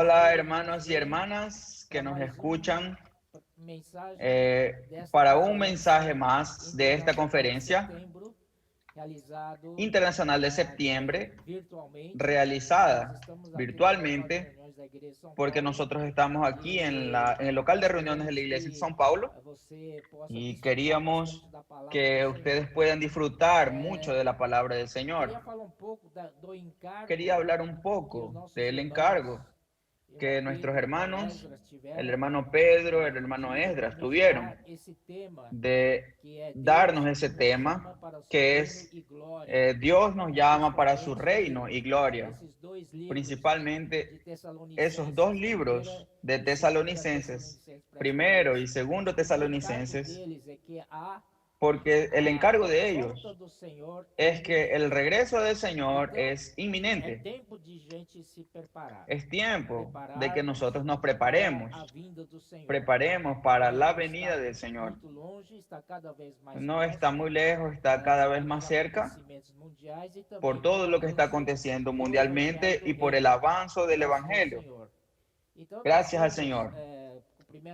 Hola hermanos y hermanas que nos escuchan para un mensaje más de esta conferencia internacional de septiembre, realizada virtualmente, porque nosotros estamos aquí en el local de reuniones de la Iglesia de São Paulo y queríamos que ustedes puedan disfrutar mucho de la palabra del Señor. Quería hablar un poco del encargo que nuestros hermanos, el hermano Pedro, el hermano Esdras, tuvieron de darnos ese tema que es Dios nos llama para su reino y gloria. Principalmente esos dos libros de Tesalonicenses, primero y segundo Tesalonicenses, porque el encargo de ellos es que el regreso del Señor es inminente. Es tiempo de que nosotros nos preparemos para la venida del Señor. No está muy lejos, está cada vez más cerca por todo lo que está aconteciendo mundialmente y por el avance del Evangelio. Gracias al Señor.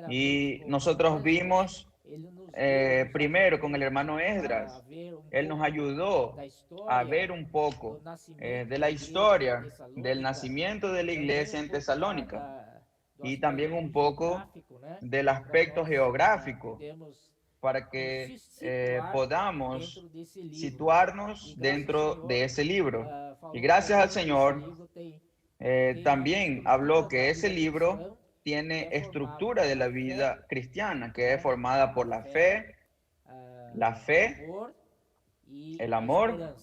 Y nosotros vimos primero con el hermano Esdras, él nos ayudó a ver un poco de la historia del nacimiento de la iglesia en Tesalónica y también un poco del aspecto geográfico para que podamos situarnos dentro de ese libro. Y gracias al Señor, también habló que ese libro tiene estructura de la vida cristiana, que es formada por la fe, el amor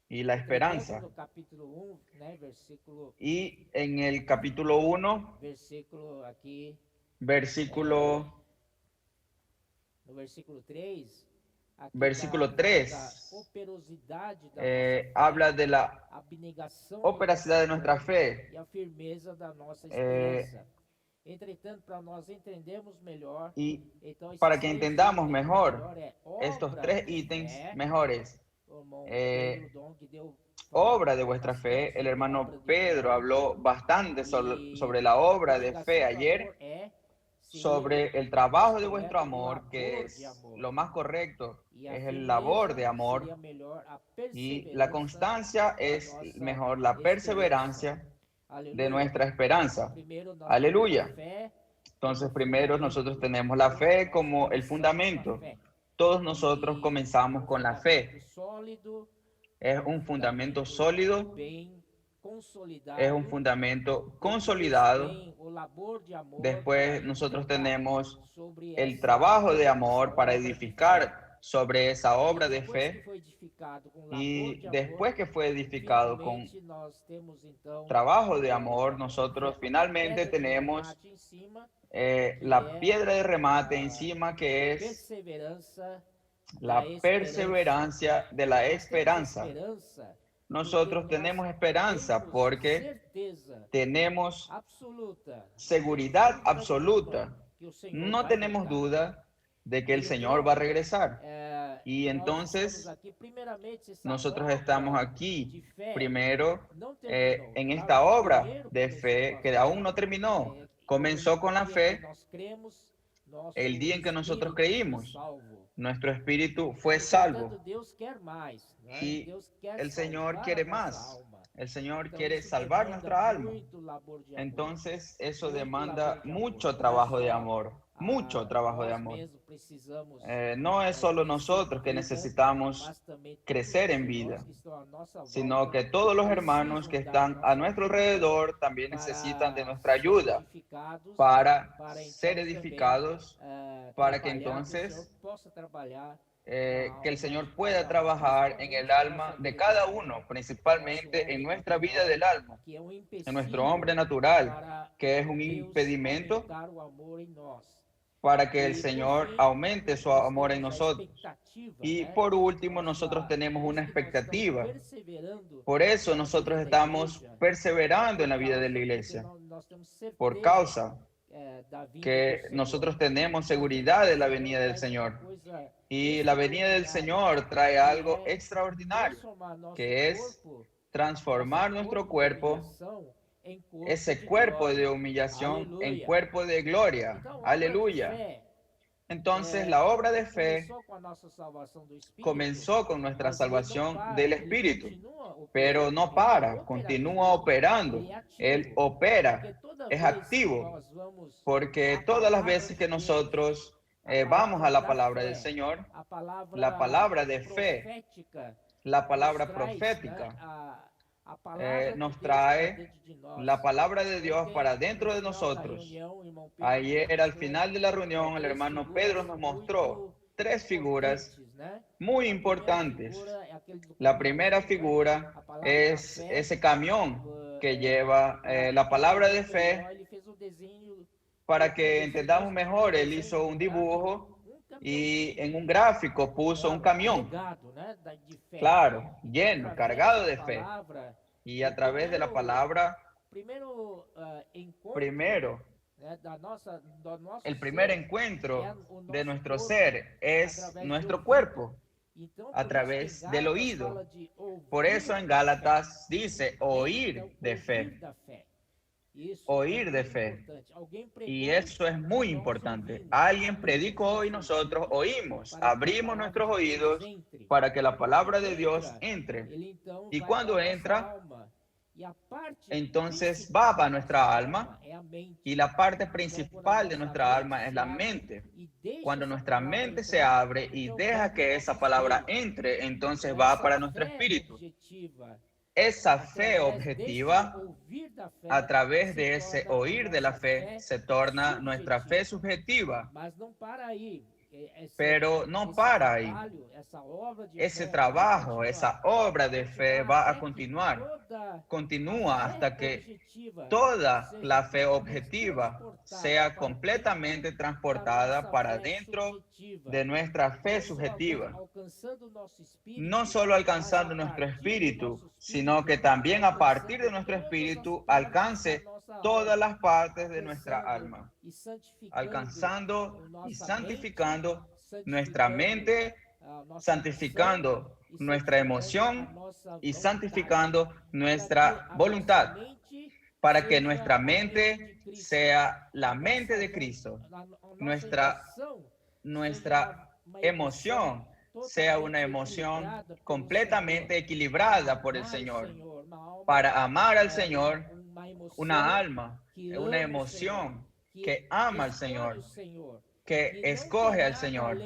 y la esperanza. Y en el capítulo 1, versículo 3, habla de la operacidad de nuestra fe. Y para que entendamos mejor estos tres ítems mejores, obra de vuestra fe, el hermano Pedro habló bastante sobre la obra de fe ayer, sobre el trabajo de vuestro amor, que es lo más correcto, es el labor de amor, y la constancia es mejor la perseverancia de nuestra esperanza. Aleluya. Entonces, primero nosotros tenemos la fe como el fundamento. Todos nosotros comenzamos con la fe. Es un fundamento sólido, es un fundamento consolidado. Después nosotros tenemos el trabajo de amor para edificar sobre esa obra de fe. Y después que fue edificado con trabajo de amor, nosotros finalmente tenemos la piedra de remate encima, que es la perseverancia de la esperanza. Nosotros tenemos esperanza porque tenemos seguridad absoluta. No tenemos duda de que el Señor va a regresar. Y entonces nosotros estamos aquí primero en esta obra de fe que aún no terminó. Comenzó con la fe el día en que nosotros creímos. Nuestro espíritu fue salvo. Y el Señor quiere más. El Señor quiere salvar nuestra alma. Entonces eso demanda mucho trabajo de amor. Mucho trabajo de amor. No es solo nosotros que necesitamos crecer en vida, sino que todos los hermanos que están a nuestro alrededor también necesitan de nuestra ayuda para ser edificados, para que entonces que el Señor pueda trabajar en el alma de cada uno, principalmente en nuestra vida del alma, en nuestro hombre natural, que es un impedimento para que el Señor aumente su amor en nosotros. Y por último, nosotros tenemos una expectativa. Por eso nosotros estamos perseverando en la vida de la iglesia, por causa que nosotros tenemos seguridad de la venida del Señor. Y la venida del Señor trae algo extraordinario, que es transformar nuestro cuerpo ese cuerpo de humillación en cuerpo de gloria. Aleluya. Entonces, la obra de fe comenzó con nuestra salvación del Espíritu, pero no para, continúa operando. Él opera, es activo, porque todas las veces que nosotros vamos a la palabra del Señor, la palabra de fe, la palabra profética, nos trae la palabra de Dios para dentro de nosotros. Ayer, al final de la reunión, el hermano Pedro nos mostró 3 figuras muy importantes. La primera figura es ese camión que lleva la palabra de fe. Para que entendamos mejor, él hizo un dibujo y en un gráfico puso un camión, claro, lleno, cargado de fe. Y a través de la palabra, el primer encuentro de nuestro ser es nuestro cuerpo, a través del oído. Por eso en Gálatas dice oír de fe. Oír de fe. Y eso es muy importante. Alguien predicó y nosotros oímos, abrimos nuestros oídos para que la palabra de Dios entre. Y cuando entra, entonces va para nuestra alma, y la parte principal de nuestra alma es la mente. Cuando nuestra mente se abre y deja que esa palabra entre, entonces va para nuestro espíritu. Esa fe objetiva, a través de ese oír de la fe, se torna nuestra fe subjetiva. Pero no para ahí. Ese trabajo, esa obra de fe va a continuar. Continúa hasta que toda la fe objetiva sea completamente transportada para dentro de nuestra fe subjetiva. No solo alcanzando nuestro espíritu, sino que también a partir de nuestro espíritu alcance todas las partes de nuestra alma, alcanzando y santificando nuestra mente, santificando nuestra emoción y santificando nuestra voluntad, para que nuestra mente sea la mente de Cristo, nuestra emoción sea una emoción completamente equilibrada por el Señor, para amar al Señor, una alma, una emoción que ama al Señor, que escoge al Señor,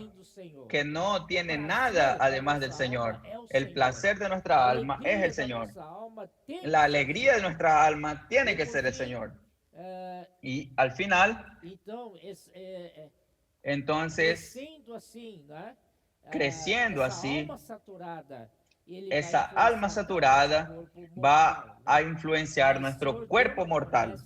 que no tiene nada además del Señor. El placer de nuestra alma es el Señor. La alegría de nuestra alma tiene que ser el Señor. Y al final, entonces, creciendo así, esa alma saturada va a influenciar nuestro cuerpo mortal.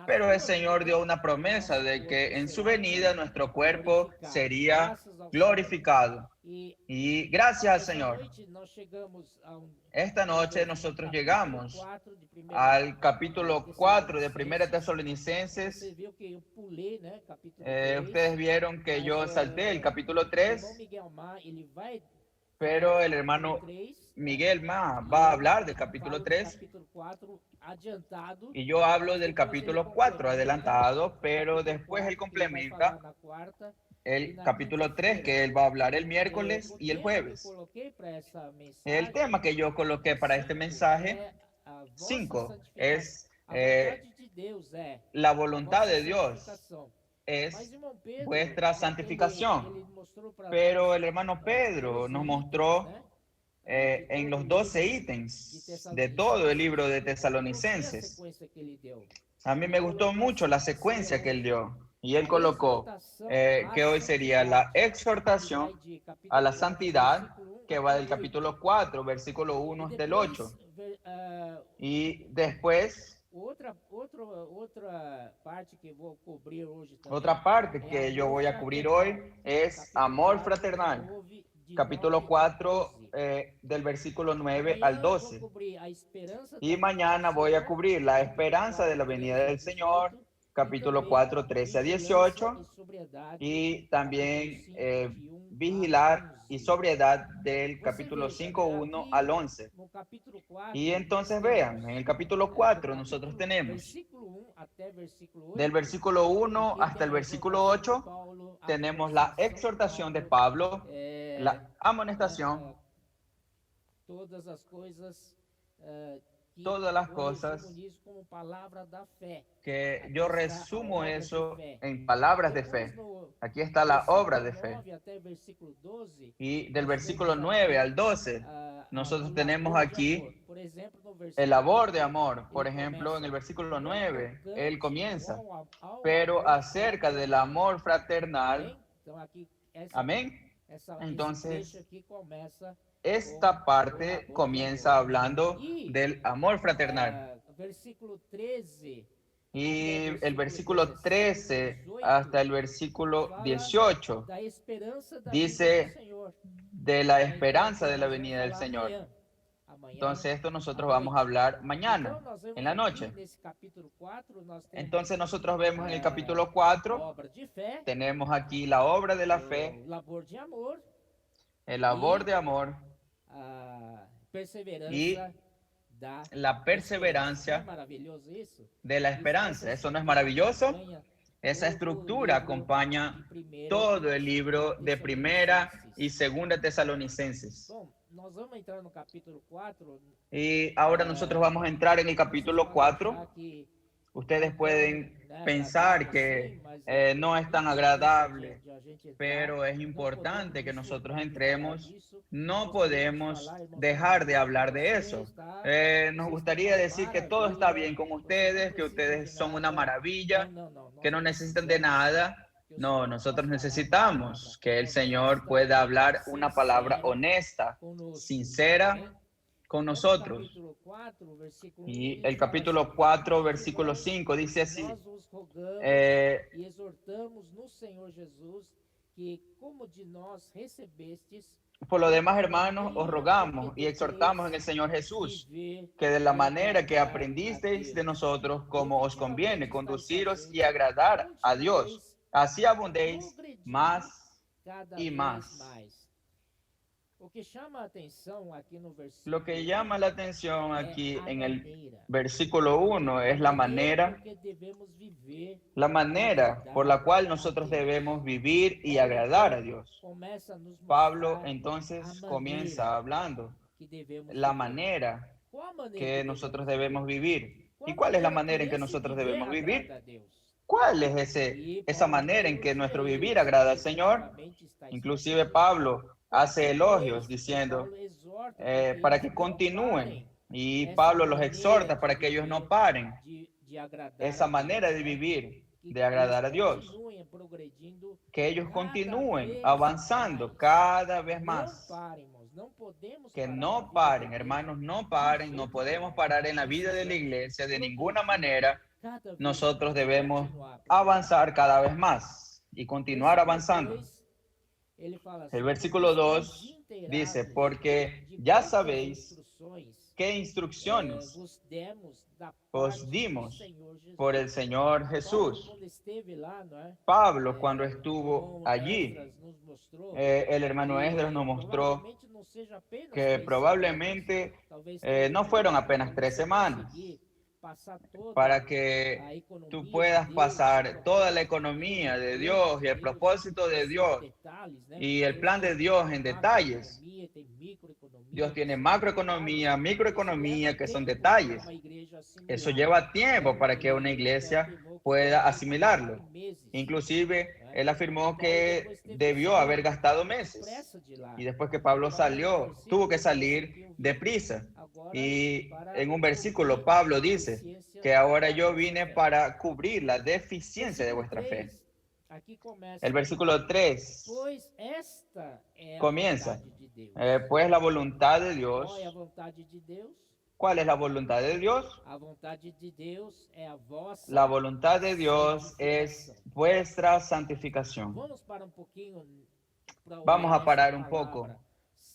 Pero el Señor dio una promesa de que en su venida nuestro cuerpo sería glorificado. Y gracias al Señor, esta noche nosotros llegamos al capítulo 4 de 1 Tesalonicenses. Ustedes vieron que yo salté el capítulo 3, pero el hermano Miguel Ma va a hablar del capítulo 3 y yo hablo del capítulo 4 adelantado, pero después él complementa el capítulo 3 que él va a hablar el miércoles y el jueves. El tema que yo coloqué para este mensaje 5 es la voluntad de Dios es vuestra santificación. Pero el hermano Pedro nos mostró en los 12 ítems de todo el libro de Tesalonicenses. A mí me gustó mucho la secuencia que él dio. Y él colocó que hoy sería la exhortación a la santidad, que va del capítulo 4, versículo 1 hasta el 8. Y después, otra parte que yo voy a cubrir hoy es amor fraternal. Capítulo 4, del versículo 9 al 12. Y mañana voy a cubrir la esperanza de la venida del Señor, capítulo 4, 13 a 18. Y también vigilar y sobriedad del capítulo 5:1 al 11. Y entonces vean, en el capítulo 4 nosotros tenemos del versículo 1 hasta el versículo 8, tenemos la exhortación de Pablo, la amonestación, todas las cosas, que yo resumo eso en palabras de fe. Aquí está la obra de fe. Y del versículo 9 al 12, nosotros tenemos aquí el labor de amor. Por ejemplo, en el versículo 9, él comienza, pero acerca del amor fraternal. Amén. Entonces, esta parte comienza hablando del amor fraternal. Y el versículo 13 hasta el versículo 18 dice de la esperanza de la venida del Señor. Entonces esto nosotros vamos a hablar mañana, en la noche. Entonces nosotros vemos en el capítulo 4, tenemos aquí la obra de la fe, el labor de amor y la perseverancia de la esperanza. ¿Eso no es maravilloso? Esa estructura acompaña todo el libro de Primera y Segunda Tesalonicenses. Y ahora nosotros vamos a entrar en el capítulo 4. Ustedes pueden pensar que no es tan agradable, pero es importante que nosotros entremos. No podemos dejar de hablar de eso. Nos gustaría decir que todo está bien con ustedes, que ustedes son una maravilla, que no necesitan de nada. No, nosotros necesitamos que el Señor pueda hablar una palabra honesta, sincera con nosotros. Y el capítulo 4, versículo 5 dice así: por lo demás, hermanos, os rogamos y exhortamos en el Señor Jesús, que de la manera que aprendisteis de nosotros, como os conviene, conduciros y agradar a Dios, así abundéis más y más. Lo que llama la atención aquí en el versículo 1 es la manera por la cual nosotros debemos vivir y agradar a Dios. Pablo entonces comienza hablando la manera que nosotros debemos vivir. ¿Y cuál es la manera en que nosotros debemos vivir? ¿Cuál es esa manera en que nuestro vivir agrada al Señor? Inclusive Pablo hace elogios diciendo para que continúen, y Pablo los exhorta para que ellos no paren esa manera de vivir, de agradar a Dios, que ellos continúen avanzando cada vez más, que no paren, hermanos, no paren. No podemos parar en la vida de la iglesia de ninguna manera. Nosotros debemos avanzar cada vez más y continuar avanzando. El versículo 2 dice: porque ya sabéis qué instrucciones os dimos por el Señor Jesús. Pablo, cuando estuvo allí, el hermano Esdras nos mostró que probablemente no fueron apenas 3 semanas para que tú puedas pasar toda la economía de Dios y el propósito de Dios y el plan de Dios en detalles. Dios tiene macroeconomía, microeconomía, que son detalles. Eso lleva tiempo para que una iglesia pueda asimilarlo. Inclusive, él afirmó que debió haber gastado meses. Y después que Pablo salió, tuvo que salir deprisa. Y en un versículo, Pablo dice que ahora yo vine para cubrir la deficiencia de vuestra fe. El versículo 3 comienza, pues la voluntad de Dios. ¿Cuál es la voluntad de Dios? La voluntad de Dios es vuestra santificación. Vamos a parar un poco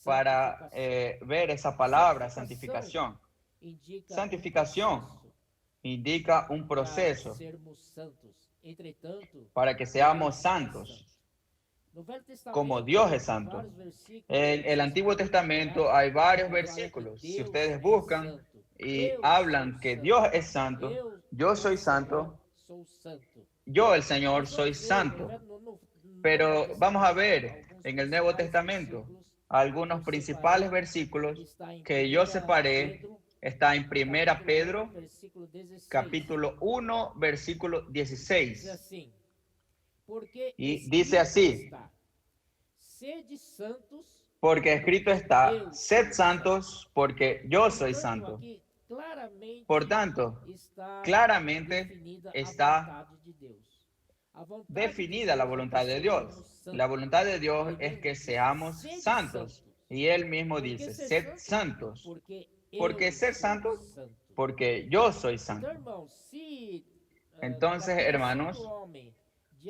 para ver esa palabra, santificación. Santificación indica un proceso para que seamos santos. como Dios es santo. En el Antiguo Testamento hay varios versículos. Si ustedes buscan y hablan que Dios es santo, yo soy santo, yo el Señor soy santo. Pero vamos a ver en el Nuevo Testamento algunos principales versículos que yo separé. Está en Primera Pedro, capítulo 1, versículo 16. Y dice así: porque escrito está, sed santos, porque yo soy santo. Por tanto, claramente está definida la voluntad de Dios. La voluntad de Dios es que seamos santos. Y Él mismo dice, sed santos. ¿Por qué ser santos? Porque yo soy santo. Entonces, hermanos,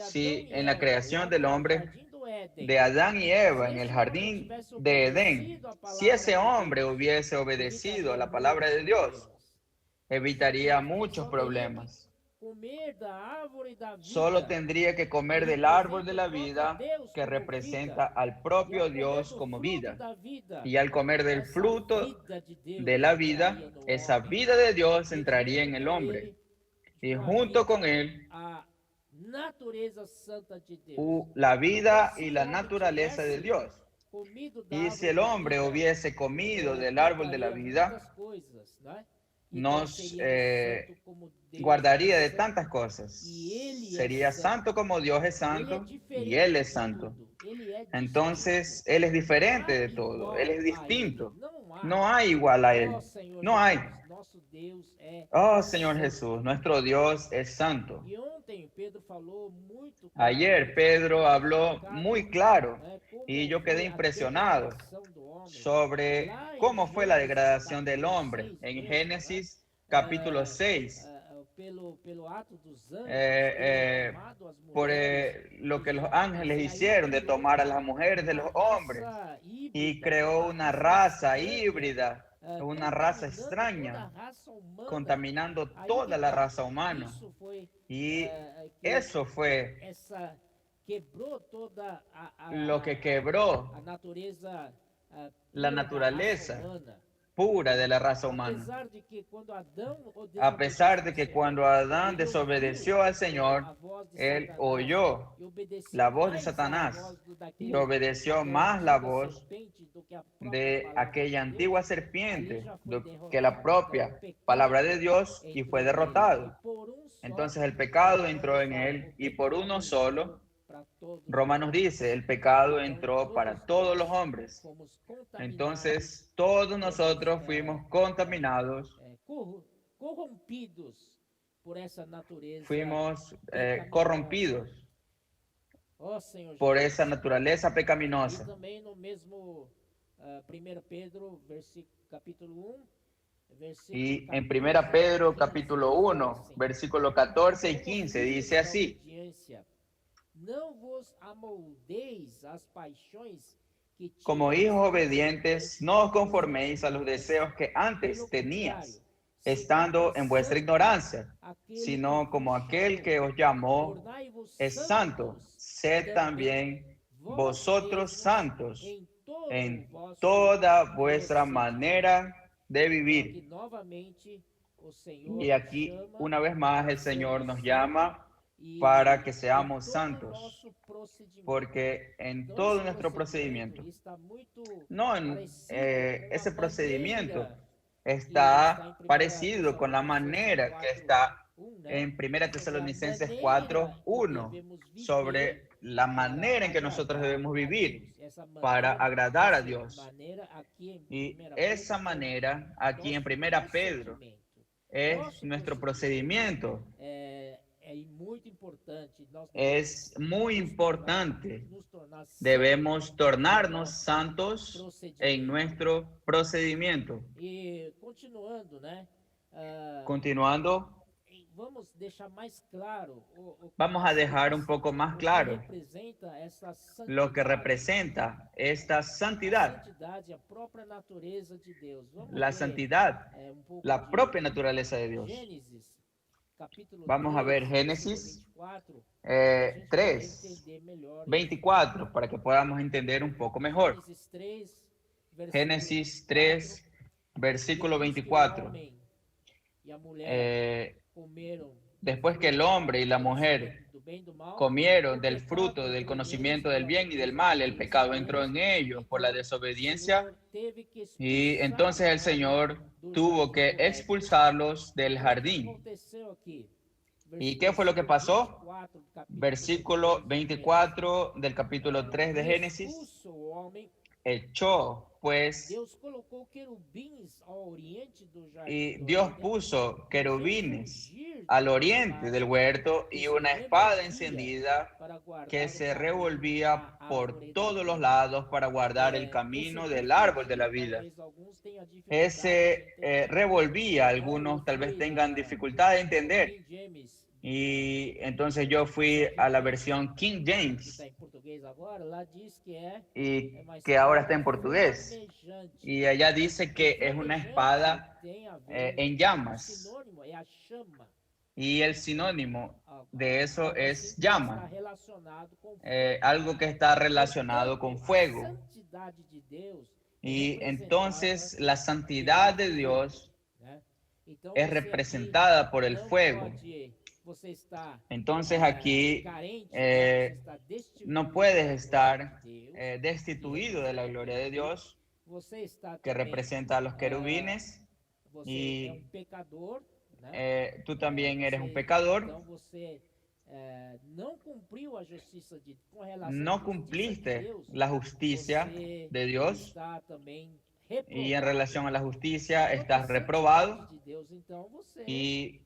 si en la creación del hombre, de Adán y Eva en el jardín de Edén, si ese hombre hubiese obedecido a la palabra de Dios, evitaría muchos problemas. Solo tendría que comer del árbol de la vida, que representa al propio Dios como vida. Y al comer del fruto de la vida, esa vida de Dios entraría en el hombre. Y junto con él, la vida y la naturaleza de Dios. Y si el hombre hubiese comido del árbol de la vida, nos guardaría de tantas cosas. Sería santo como Dios es santo y Él es santo. Entonces, Él es diferente de todo. Él es distinto. No hay igual a Él. No hay. Oh, Señor Jesús, nuestro Dios es santo. Ayer Pedro habló muy claro y yo quedé impresionado sobre cómo fue la degradación del hombre en Génesis capítulo 6. Por lo que los ángeles hicieron de tomar a las mujeres de los hombres y creó una raza híbrida, una raza extraña, contaminando toda la raza humana. Y eso fue lo que quebró la naturaleza pura de la raza humana. A pesar de que cuando Adán desobedeció al Señor, él oyó la voz de Satanás y obedeció más la voz de aquella antigua serpiente que la propia palabra de Dios y fue derrotado. Entonces el pecado entró en él y por uno solo, Romanos dice, el pecado entró para todos los hombres. Entonces todos nosotros fuimos contaminados, fuimos corrompidos por esa naturaleza pecaminosa. Y en 1 Pedro capítulo 1, versículo 14 y 15 dice así: como hijos obedientes, no os conforméis a los deseos que antes tenías, estando en vuestra ignorancia, sino como aquel que os llamó es santo, sed también vosotros santos en toda vuestra manera de vivir. Y aquí, una vez más, el Señor nos llama para que seamos santos, porque en todo nuestro procedimiento, no en ese procedimiento está parecido con la manera que está en 1 Tesalonicenses 4:1, sobre la manera en que nosotros debemos vivir para agradar a Dios. Y esa manera, aquí en 1 Pedro, es nuestro procedimiento. Es muy importante. Debemos tornarnos santos en nuestro procedimiento. Continuando, vamos a dejar un poco más claro lo que representa esta santidad. La santidad, la propia naturaleza de Dios. Vamos a ver Génesis 3, 24, para que podamos entender un poco mejor. Génesis 3, versículo 24. Después que el hombre y la mujer comieron del fruto del conocimiento del bien y del mal, el pecado entró en ellos por la desobediencia, y entonces el Señor tuvo que expulsarlos del jardín. ¿Y qué fue lo que pasó? Versículo 24 del capítulo 3 de Génesis. Echó, pues, y Dios puso querubines al oriente del huerto y una espada encendida que se revolvía por todos los lados para guardar el camino del árbol de la vida. Ese revolvía, algunos tal vez tengan dificultad de entender. Y entonces yo fui a la versión King James, y que ahora está en portugués. Y allá dice que es una espada en llamas. Y el sinónimo de eso es llama. Algo que está relacionado con fuego. Y entonces la santidad de Dios es representada por el fuego. Entonces aquí no puedes estar destituido de la gloria de Dios, que representa a los querubines, y tú también eres un pecador. No cumpliste la justicia de Dios, y en relación a la justicia estás reprobado, y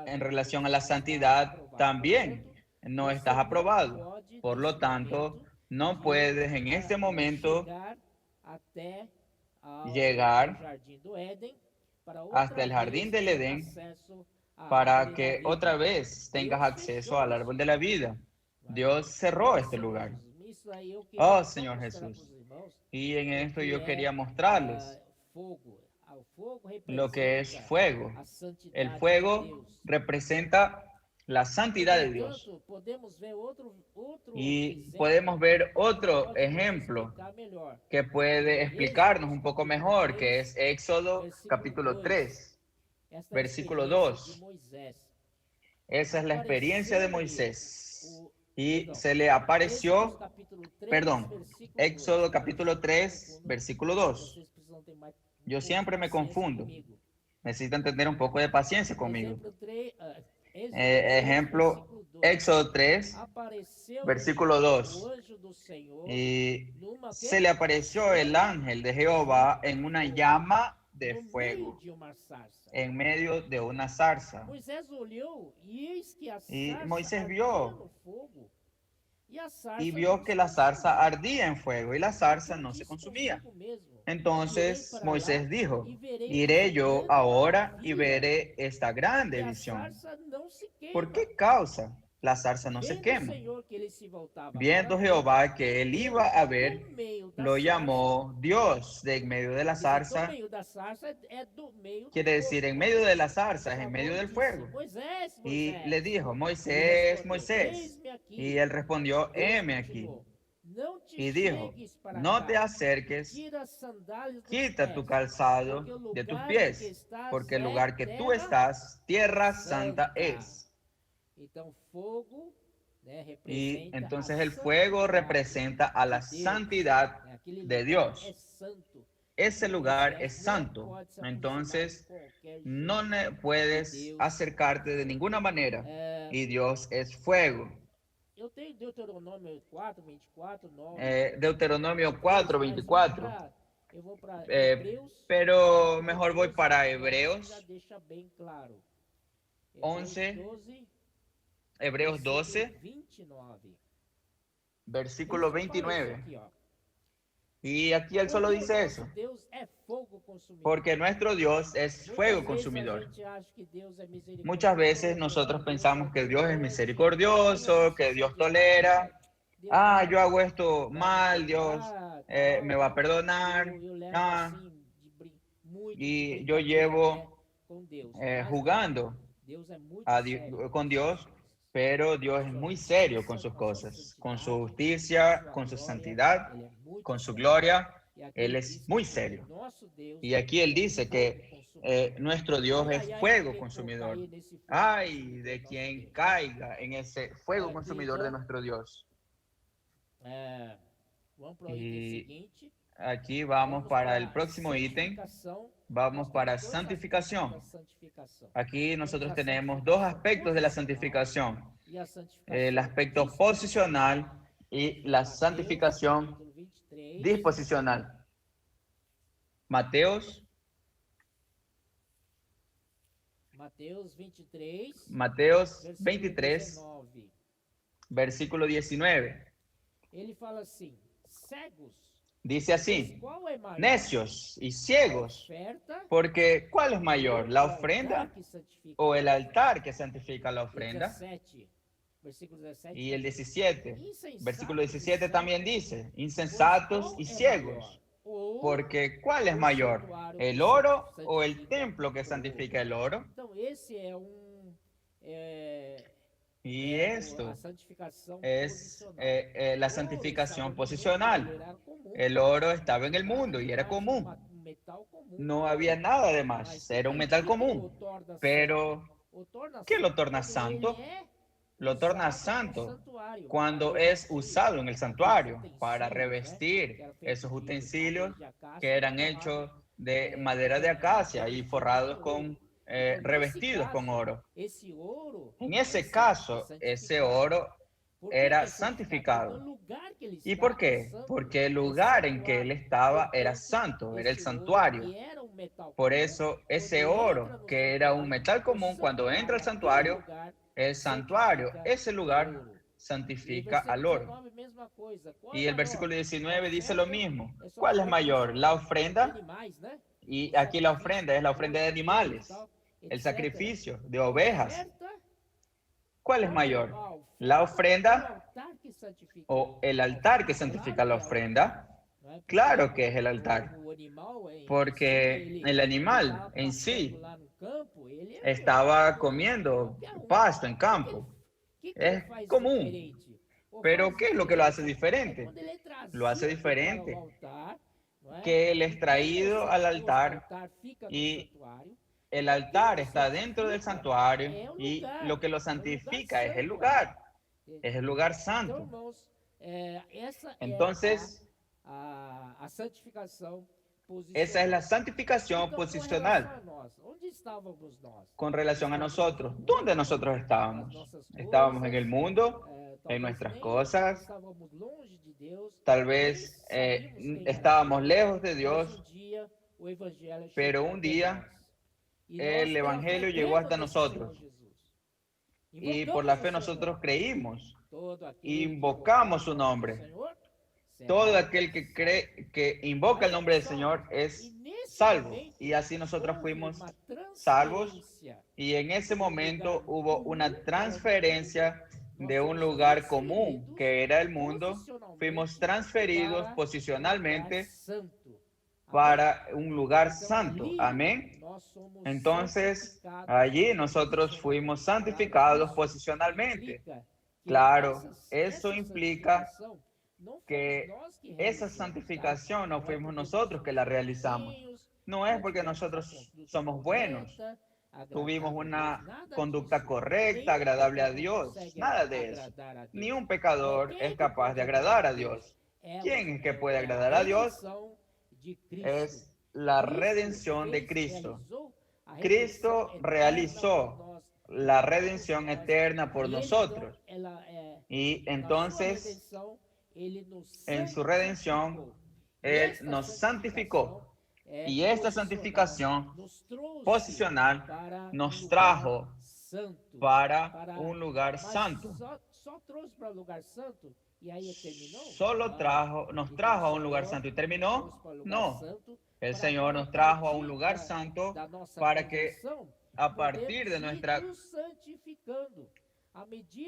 en relación a la santidad también no estás aprobado. Por lo tanto, no puedes en este momento llegar hasta el jardín del Edén para que otra vez tengas acceso al árbol de la vida. Dios cerró este lugar. Oh, Señor Jesús. Y en esto yo quería mostrarles lo que es fuego. El fuego representa la santidad de Dios. Y podemos ver otro ejemplo que puede explicarnos un poco mejor, que es Éxodo capítulo 3, versículo 2. Esa es la experiencia de Moisés. Y se le apareció, Éxodo capítulo 3, versículo 2. Yo siempre me confundo. Necesitan tener un poco de paciencia conmigo. Ejemplo, Éxodo 3, versículo 2. Y se le apareció el ángel de Jehová en una llama de fuego, en medio de una zarza. Y Moisés vio, y vio que la zarza ardía en fuego, y la zarza no se consumía. Entonces Moisés dijo: iré yo ahora y veré esta grande visión. ¿Por qué causa la zarza no se quema? Viendo Jehová que él iba a ver, lo llamó Dios de en medio de la zarza. Quiere decir, en medio de la zarza es en medio del fuego. Y le dijo: Moisés, Moisés. Y él respondió: heme aquí. Y dijo: no te acerques, quita tu calzado de tus pies, porque el lugar que tú estás, tierra santa es. Y entonces el fuego representa a la santidad de Dios. Ese lugar es santo. Entonces no puedes acercarte de ninguna manera. Y Dios es fuego. Deuteronomio 4, 24. Pero mejor voy para Hebreos 11, Hebreos 12, versículo 29. Y aquí él solo dice eso: porque nuestro Dios es fuego consumidor. Muchas veces nosotros pensamos que Dios es misericordioso, que Dios tolera. Yo hago esto mal, Dios me va a perdonar. Y yo llevo jugando con Dios, pero Dios es muy serio con sus cosas, con su justicia, con su santidad, con su gloria. Él es muy serio. Y aquí él dice que nuestro Dios es fuego consumidor. Ay, de quien caiga en ese fuego consumidor de nuestro Dios. Y aquí vamos para el próximo ítem. Vamos para santificación. Aquí nosotros tenemos dos aspectos de la santificación. El aspecto posicional y la santificación disposicional. Mateos 23, versículo 19. Dice así: necios y ciegos, porque ¿cuál es mayor, la ofrenda o el altar que santifica la ofrenda? Y el 17, versículo 17 también dice: insensatos y ciegos, porque ¿cuál es mayor, el oro o el templo que santifica el oro? Y esto es la santificación posicional. El oro estaba en el mundo y era común. No había nada de más, era un metal común. Pero, ¿qué lo torna santo? Lo torna santo cuando es usado en el santuario para revestir esos utensilios que eran hechos de madera de acacia y forrados con revestidos con oro. En ese caso, ese oro era santificado. ¿Y por qué? Porque el lugar en que él estaba era santo, era el santuario. Por eso, ese oro, que era un metal común, cuando entra al santuario, el santuario, ese lugar, santifica al oro. Y el versículo 19 dice lo mismo. ¿Cuál es mayor, la ofrenda? Y aquí la ofrenda es la ofrenda de animales, el sacrificio de ovejas. ¿Cuál es mayor, la ofrenda o el altar que santifica la ofrenda? Claro que es el altar, porque el animal en sí estaba comiendo pasto en campo. Es común. Pero ¿qué es lo que lo hace diferente? Lo hace diferente que él es traído al altar y el altar está dentro del santuario y lo que lo santifica es el lugar santo. Entonces, esa es la santificación posicional con relación a nosotros. ¿Dónde nosotros estábamos? Estábamos en el mundo, en nuestras cosas. Tal vez estábamos lejos de Dios, pero un día el Evangelio llegó hasta nosotros. Y por la fe nosotros creímos, invocamos su nombre. Todo aquel que cree, que invoca el nombre del Señor es salvo. Y así nosotros fuimos salvos. Y en ese momento hubo una transferencia de un lugar común, que era el mundo. Fuimos transferidos posicionalmente para un lugar santo. Amén. Entonces, allí nosotros fuimos santificados posicionalmente. Claro, eso implica que esa santificación no fuimos nosotros que la realizamos. No es porque nosotros somos buenos, tuvimos una conducta correcta, agradable a Dios. Nada de eso. Ni un pecador es capaz de agradar a Dios. ¿Quién es que puede agradar a Dios? Es la redención de Cristo. Cristo realizó la redención eterna por nosotros. Y entonces, en su redención, Él nos santificó. Y esta santificación posicional nos trajo para un lugar santo. Nos trajo a un lugar santo. ¿Y terminó? No. El Señor nos trajo a un lugar santo para que a partir de nuestra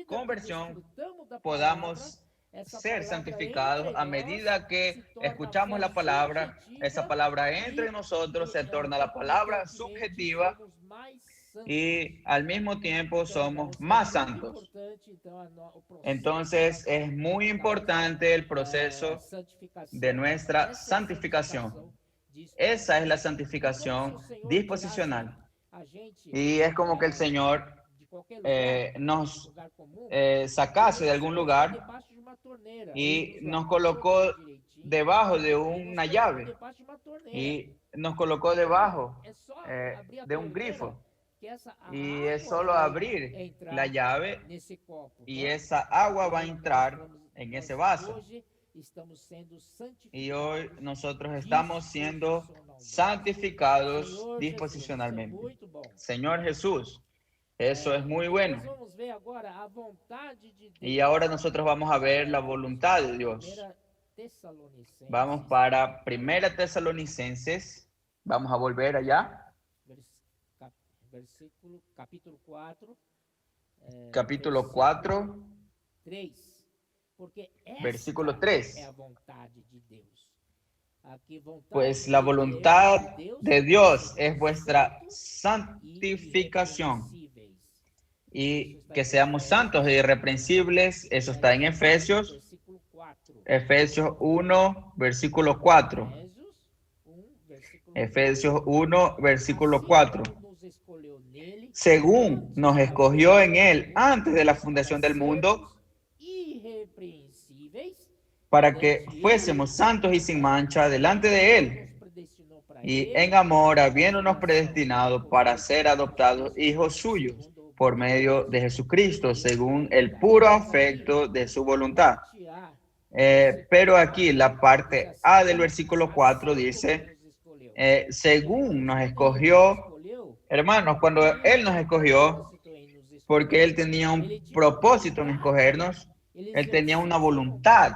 conversión podamos ser santificados a medida que escuchamos la palabra. Esa palabra entra en nosotros, se torna la palabra subjetiva y al mismo tiempo somos más santos. Entonces es muy importante el proceso de nuestra santificación. Esa es la santificación disposicional. Y es como que el Señor nos sacase de algún lugar y nos colocó debajo de una llave y nos colocó debajo de un grifo. Y es solo abrir la llave y esa agua va a entrar en ese vaso. Y hoy nosotros estamos siendo santificados disposicionalmente. Señor Jesús, eso es muy bueno. Y ahora nosotros vamos a ver la voluntad de Dios. Vamos para 1 Tesalonicenses. Vamos a volver allá. Capítulo 4. Versículo 3. Pues la voluntad de Dios es vuestra santificación y que seamos santos e irreprensibles. Eso está en Efesios 1, versículo 4. Efesios 1, versículo 4. Según nos escogió en Él antes de la fundación del mundo, para que fuésemos santos y sin mancha delante de Él, y en amor, habiéndonos predestinado para ser adoptados hijos suyos por medio de Jesucristo, según el puro afecto de su voluntad. Pero aquí la parte A del versículo 4 dice, según nos escogió, hermanos, cuando Él nos escogió, porque Él tenía un propósito en escogernos, Él tenía una voluntad.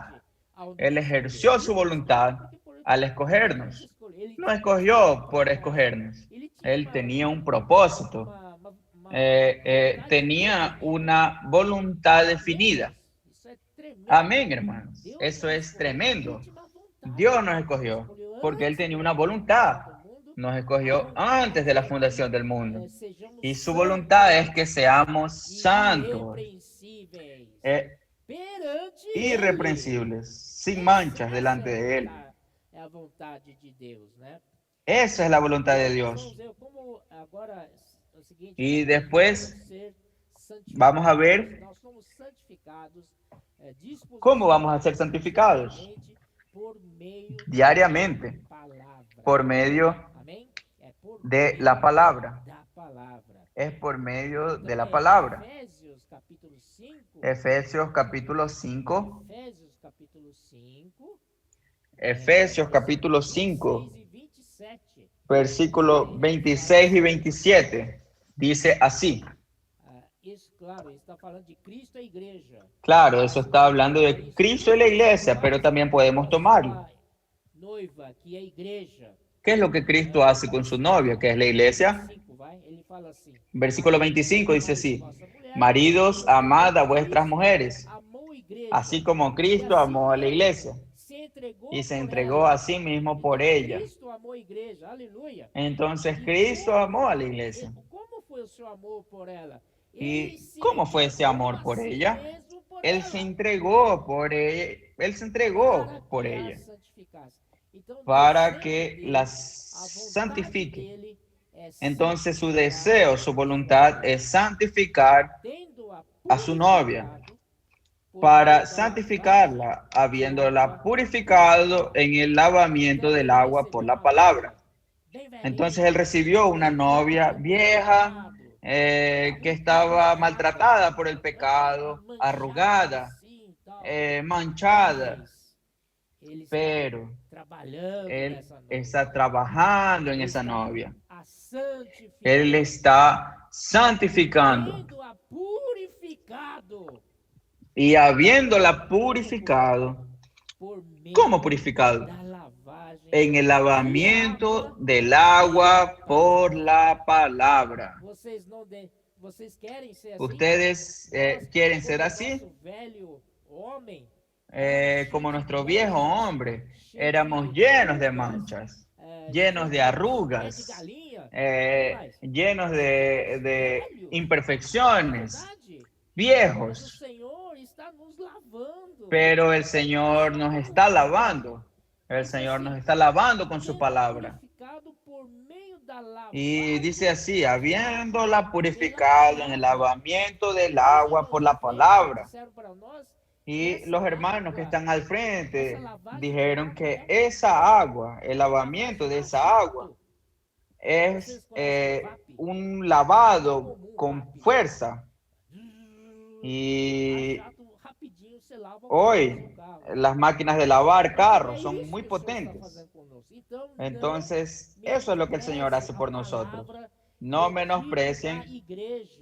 Él ejerció su voluntad al escogernos. No escogió por escogernos. Él tenía un propósito. Tenía una voluntad definida. Amén, hermanos. Eso es tremendo. Dios nos escogió porque Él tenía una voluntad. Nos escogió antes de la fundación del mundo. Y su voluntad es que seamos santos, irreprensibles, sin manchas delante de Él. Esa es la voluntad de Dios. Y después vamos a ver cómo vamos a ser santificados diariamente por medio de la palabra. Es por medio de la palabra. Efesios capítulo 5. Efesios capítulo 5, versículos 26 y 27. Dice así. Claro, eso está hablando de Cristo y la iglesia, pero también podemos tomarlo. ¿Qué es lo que Cristo hace con su novia, que es la iglesia? Versículo 25 dice así: maridos, amad a vuestras mujeres, así como Cristo amó a la iglesia y se entregó a sí mismo por ella. Entonces Cristo amó a la iglesia. ¿Y cómo fue ese amor por ella? Él se entregó por ella. Él se entregó por ella para que la santifique. Entonces su deseo, su voluntad es santificar a su novia, para santificarla, habiéndola purificado en el lavamiento del agua por la palabra. Entonces él recibió una novia vieja, que estaba maltratada por el pecado, arrugada, manchada, pero él está trabajando en esa novia. Él está santificando. Y habiéndola purificado, ¿cómo purificado? En el lavamiento del agua por la palabra. ¿Ustedes quieren ser así? Como nuestro viejo hombre, éramos llenos de manchas, llenos de arrugas, llenos de imperfecciones, viejos. Pero el Señor nos está lavando. El Señor nos está lavando con su palabra. Y dice así, habiéndola purificado en el lavamiento del agua por la palabra. Y los hermanos que están al frente dijeron que esa agua, el lavamiento de esa agua, es un lavado con fuerza. Y hoy las máquinas de lavar carros son muy potentes. Entonces, eso es lo que el Señor hace por nosotros. No menosprecien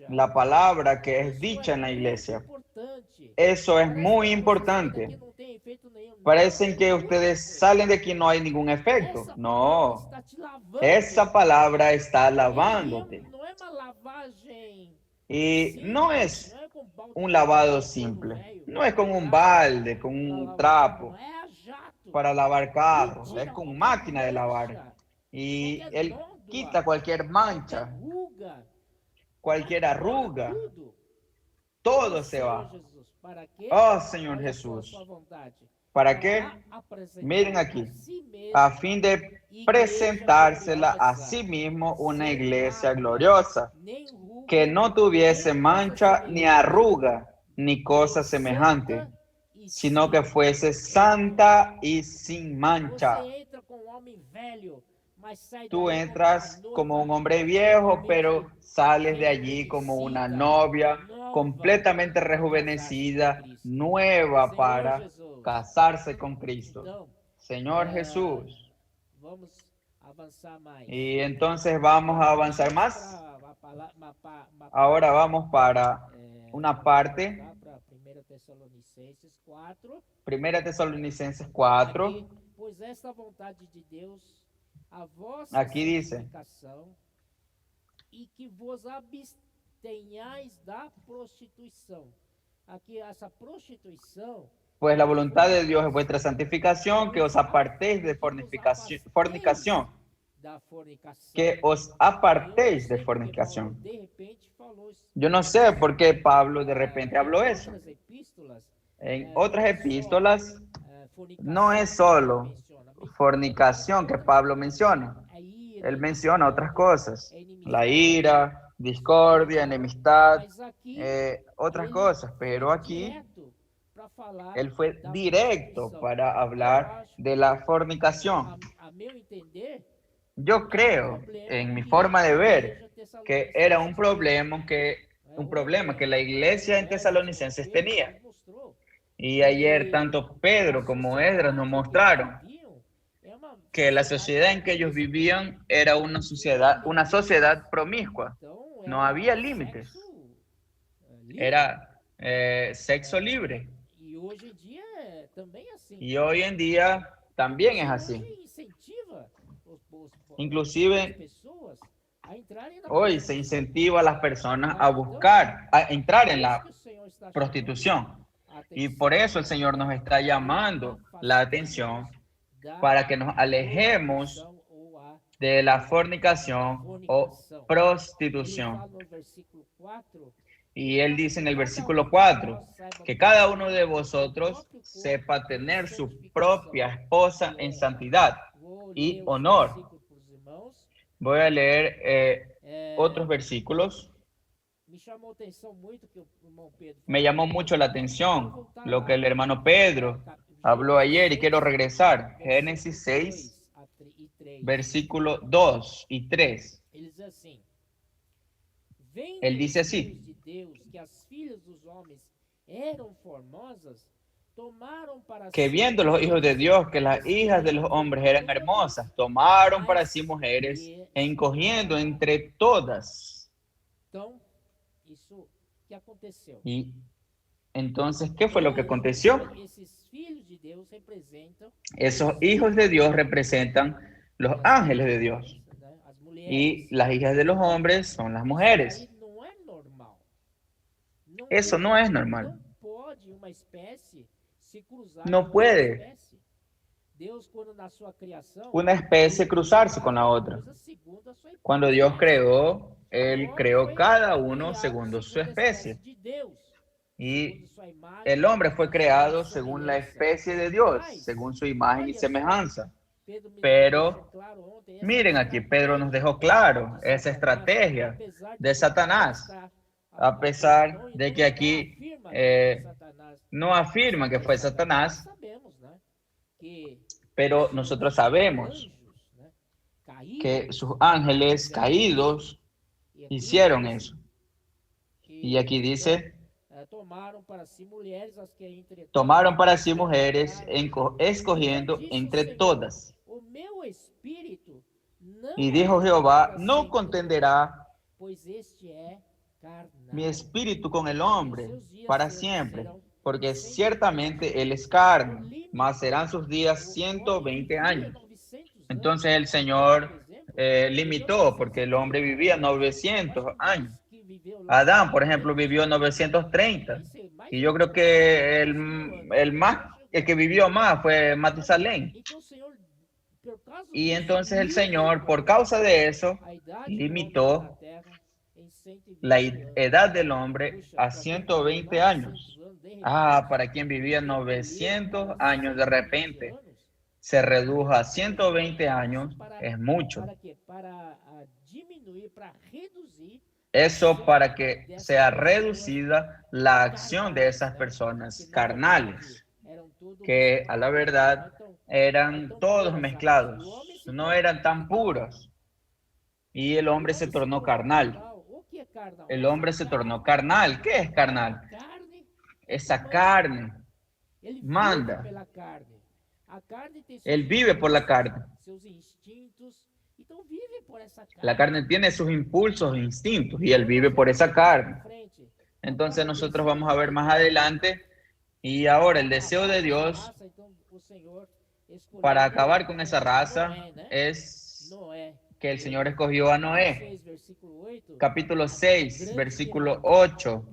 la palabra que es dicha en la iglesia. Eso es muy importante. Parecen que ustedes salen de aquí y no hay ningún efecto. No. Esa palabra está lavándote. Y no es un lavado simple. No es con un balde, con un trapo para lavar carros. Es con máquina de lavar. Y Él quita cualquier mancha, cualquier arruga. Todo se va. Oh, Señor Jesús. ¿Para qué? Miren aquí. A fin de presentársela a sí mismo una iglesia gloriosa, que no tuviese mancha ni arruga, ni cosa semejante, sino que fuese santa y sin mancha. Tú entras como un hombre viejo, pero sales de allí como una novia completamente rejuvenecida, nueva para casarse con Cristo. Señor Jesús. Y entonces vamos a avanzar más. Ahora vamos para una parte. Primera Tesalonicenses 4. Aquí dice, e que vos abstenhais da prostituição. Aqui essa prostituição, pues la voluntad de Dios es vuestra santificación, que os apartéis de fornicación, que os apartéis de fornicación. Yo no sé por qué Pablo de repente habló eso. En otras epístolas no es solo fornicación que Pablo menciona. Él menciona otras cosas, la ira, discordia, enemistad, otras cosas, pero aquí él fue directo para hablar de la fornicación. Yo creo, en mi forma de ver, que era un problema que la iglesia en Tesalonicenses tenía. Y ayer tanto Pedro como Esdras nos mostraron que la sociedad en que ellos vivían era una sociedad promiscua. No había límites. Era sexo libre. Y hoy en día también es así. Inclusive hoy se incentiva a las personas a entrar en la prostitución. Y por eso el Señor nos está llamando la atención para que nos alejemos de la fornicación o prostitución. Y él dice en el versículo 4, que cada uno de vosotros sepa tener su propia esposa en santidad y honor. Voy a leer otros versículos. Me llamó mucho la atención lo que el hermano Pedro habló ayer y quiero regresar. Génesis 6, versículo 2 y 3. Él dice así. Que viendo los hijos de Dios que las hijas de los hombres eran hermosas, tomaron para sí mujeres e encogiendo entre todas. Y entonces, ¿qué fue lo que aconteció? Esos hijos de Dios representan los ángeles de Dios. Y las hijas de los hombres son las mujeres. Eso no es normal. No puede Deus, quando na sua criação, una especie cruzarse con la otra. coisa segundo a sua Cuando imagem. Dios creó, O Él homem creó foi cada uno criado según su segundo a especie. de Deus, Y segundo sua imagem, el hombre fue creado sua según la semelhança. especie de Dios, Mas, según su imagen y olha só, semejanza. Pedro me Pero, deixou claro ontem, essa miren aquí, Pedro nos dejó claro de esa Satanás, estrategia apesar de que Satanás, mostrar a pesar de que não aquí afirma que Satanás, no afirma que fue nós Satanás, sabemos, né, que pero seus nosotros sabemos anjos, né, que caídos, sus ángeles caídos e aqui hicieron diz eso. que, Y aquí dice, tomaram para si mulheres as que entre tomaron para todas sí mujeres, escogiendo disse o entre Senhor, todas. o meu espírito não Y dijo Jehová, para no sempre contenderá pois este é carnal. mi espíritu con el hombre Seus dias para serão siempre, 120 porque ciertamente él es carne, mas serán sus días O homem 120 vivia años. 900 anos. Entonces el Por Señor exemplo, limitó, porque el hombre vivía 900 años. que viveu lá Adán, por ejemplo, vivió 930. Y yo creo que el que vivió más fue Matusalén. Então, o Senhor, por causa Y disso, entonces el limitou Señor, por causa de eso, a idade do homem limitó na terra em 120 la anos. edad del hombre Puxa, a para quem 120 viveu 900 años. anos, de repente, Ah, para quien vivía encolheu 900 para años, de 120 repente anos, se redujo a 120 años, para, es mucho. ¿para quê? Para diminuir, para reduzir Eso para que sea reducida la acción de esas personas carnales, que a la verdad eran todos mezclados, no eran tan puros. Y el hombre se tornó carnal. El hombre se tornó carnal. ¿Qué es carnal? Esa carne manda. Él vive por la carne. La carne tiene sus impulsos e instintos y él vive por esa carne. Entonces nosotros vamos a ver más adelante. Y ahora el deseo de Dios para acabar con esa raza es que el Señor escogió a Noé. Capítulo 6, versículo 8.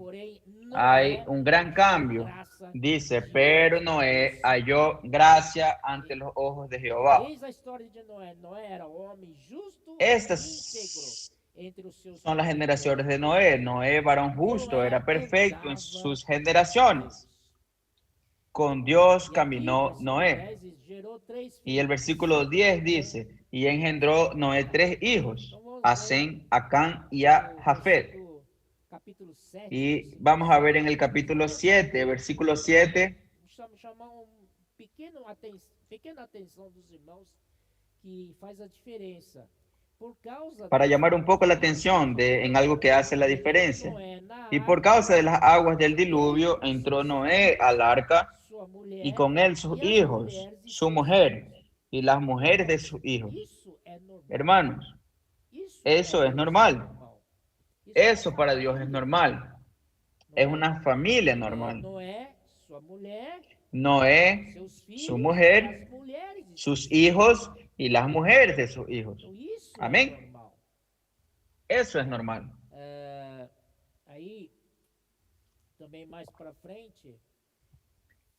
Hay un gran cambio. Dice, pero Noé halló gracia ante los ojos de Jehová. Estas son las generaciones de Noé. Noé, varón justo, era perfecto en sus generaciones. Con Dios caminó Noé. Y el versículo 10 dice, y engendró Noé 3 hijos, a Sem, a Cam y a Jafet. Y vamos a ver en el capítulo 7, versículo 7. Chamar pequena atenção dos irmãos que faz a diferença. Para llamar un poco la atención en algo que hace la diferencia. Y por causa de las aguas del diluvio entró Noé al arca y con él sus hijos, su mujer y las mujeres de sus hijos. Hermanos, eso es normal. Eso para Dios es normal. Es una familia normal. Noé, su mujer, sus hijos y las mujeres de sus hijos. Amén. Eso es normal. Ahí, también más para frente.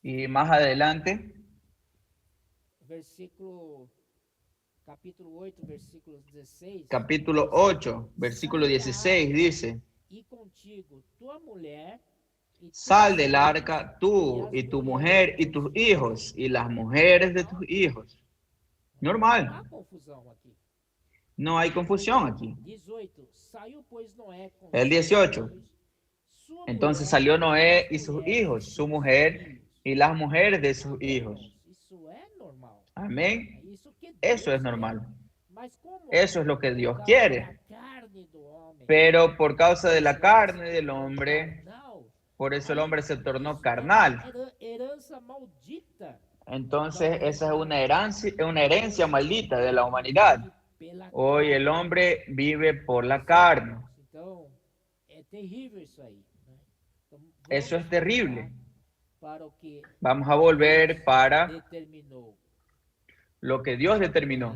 Y más adelante. Capítulo 8, versículo 16. Capítulo 8, versículo 16 dice. Y contigo, tu mujer. Sal del arca tú y tu mujer y tus hijos y las mujeres de tus hijos. Normal. No hay confusión aquí. El 18. Entonces salió Noé y sus hijos, su mujer y las mujeres de sus hijos. Amén. Eso es normal. Eso es lo que Dios quiere. Pero por causa de la carne del hombre, por eso el hombre se tornó carnal. Entonces esa es una herencia maldita de la humanidad. Hoy el hombre vive por la carne. Eso es terrible. Vamos a volver para lo que Dios determinó.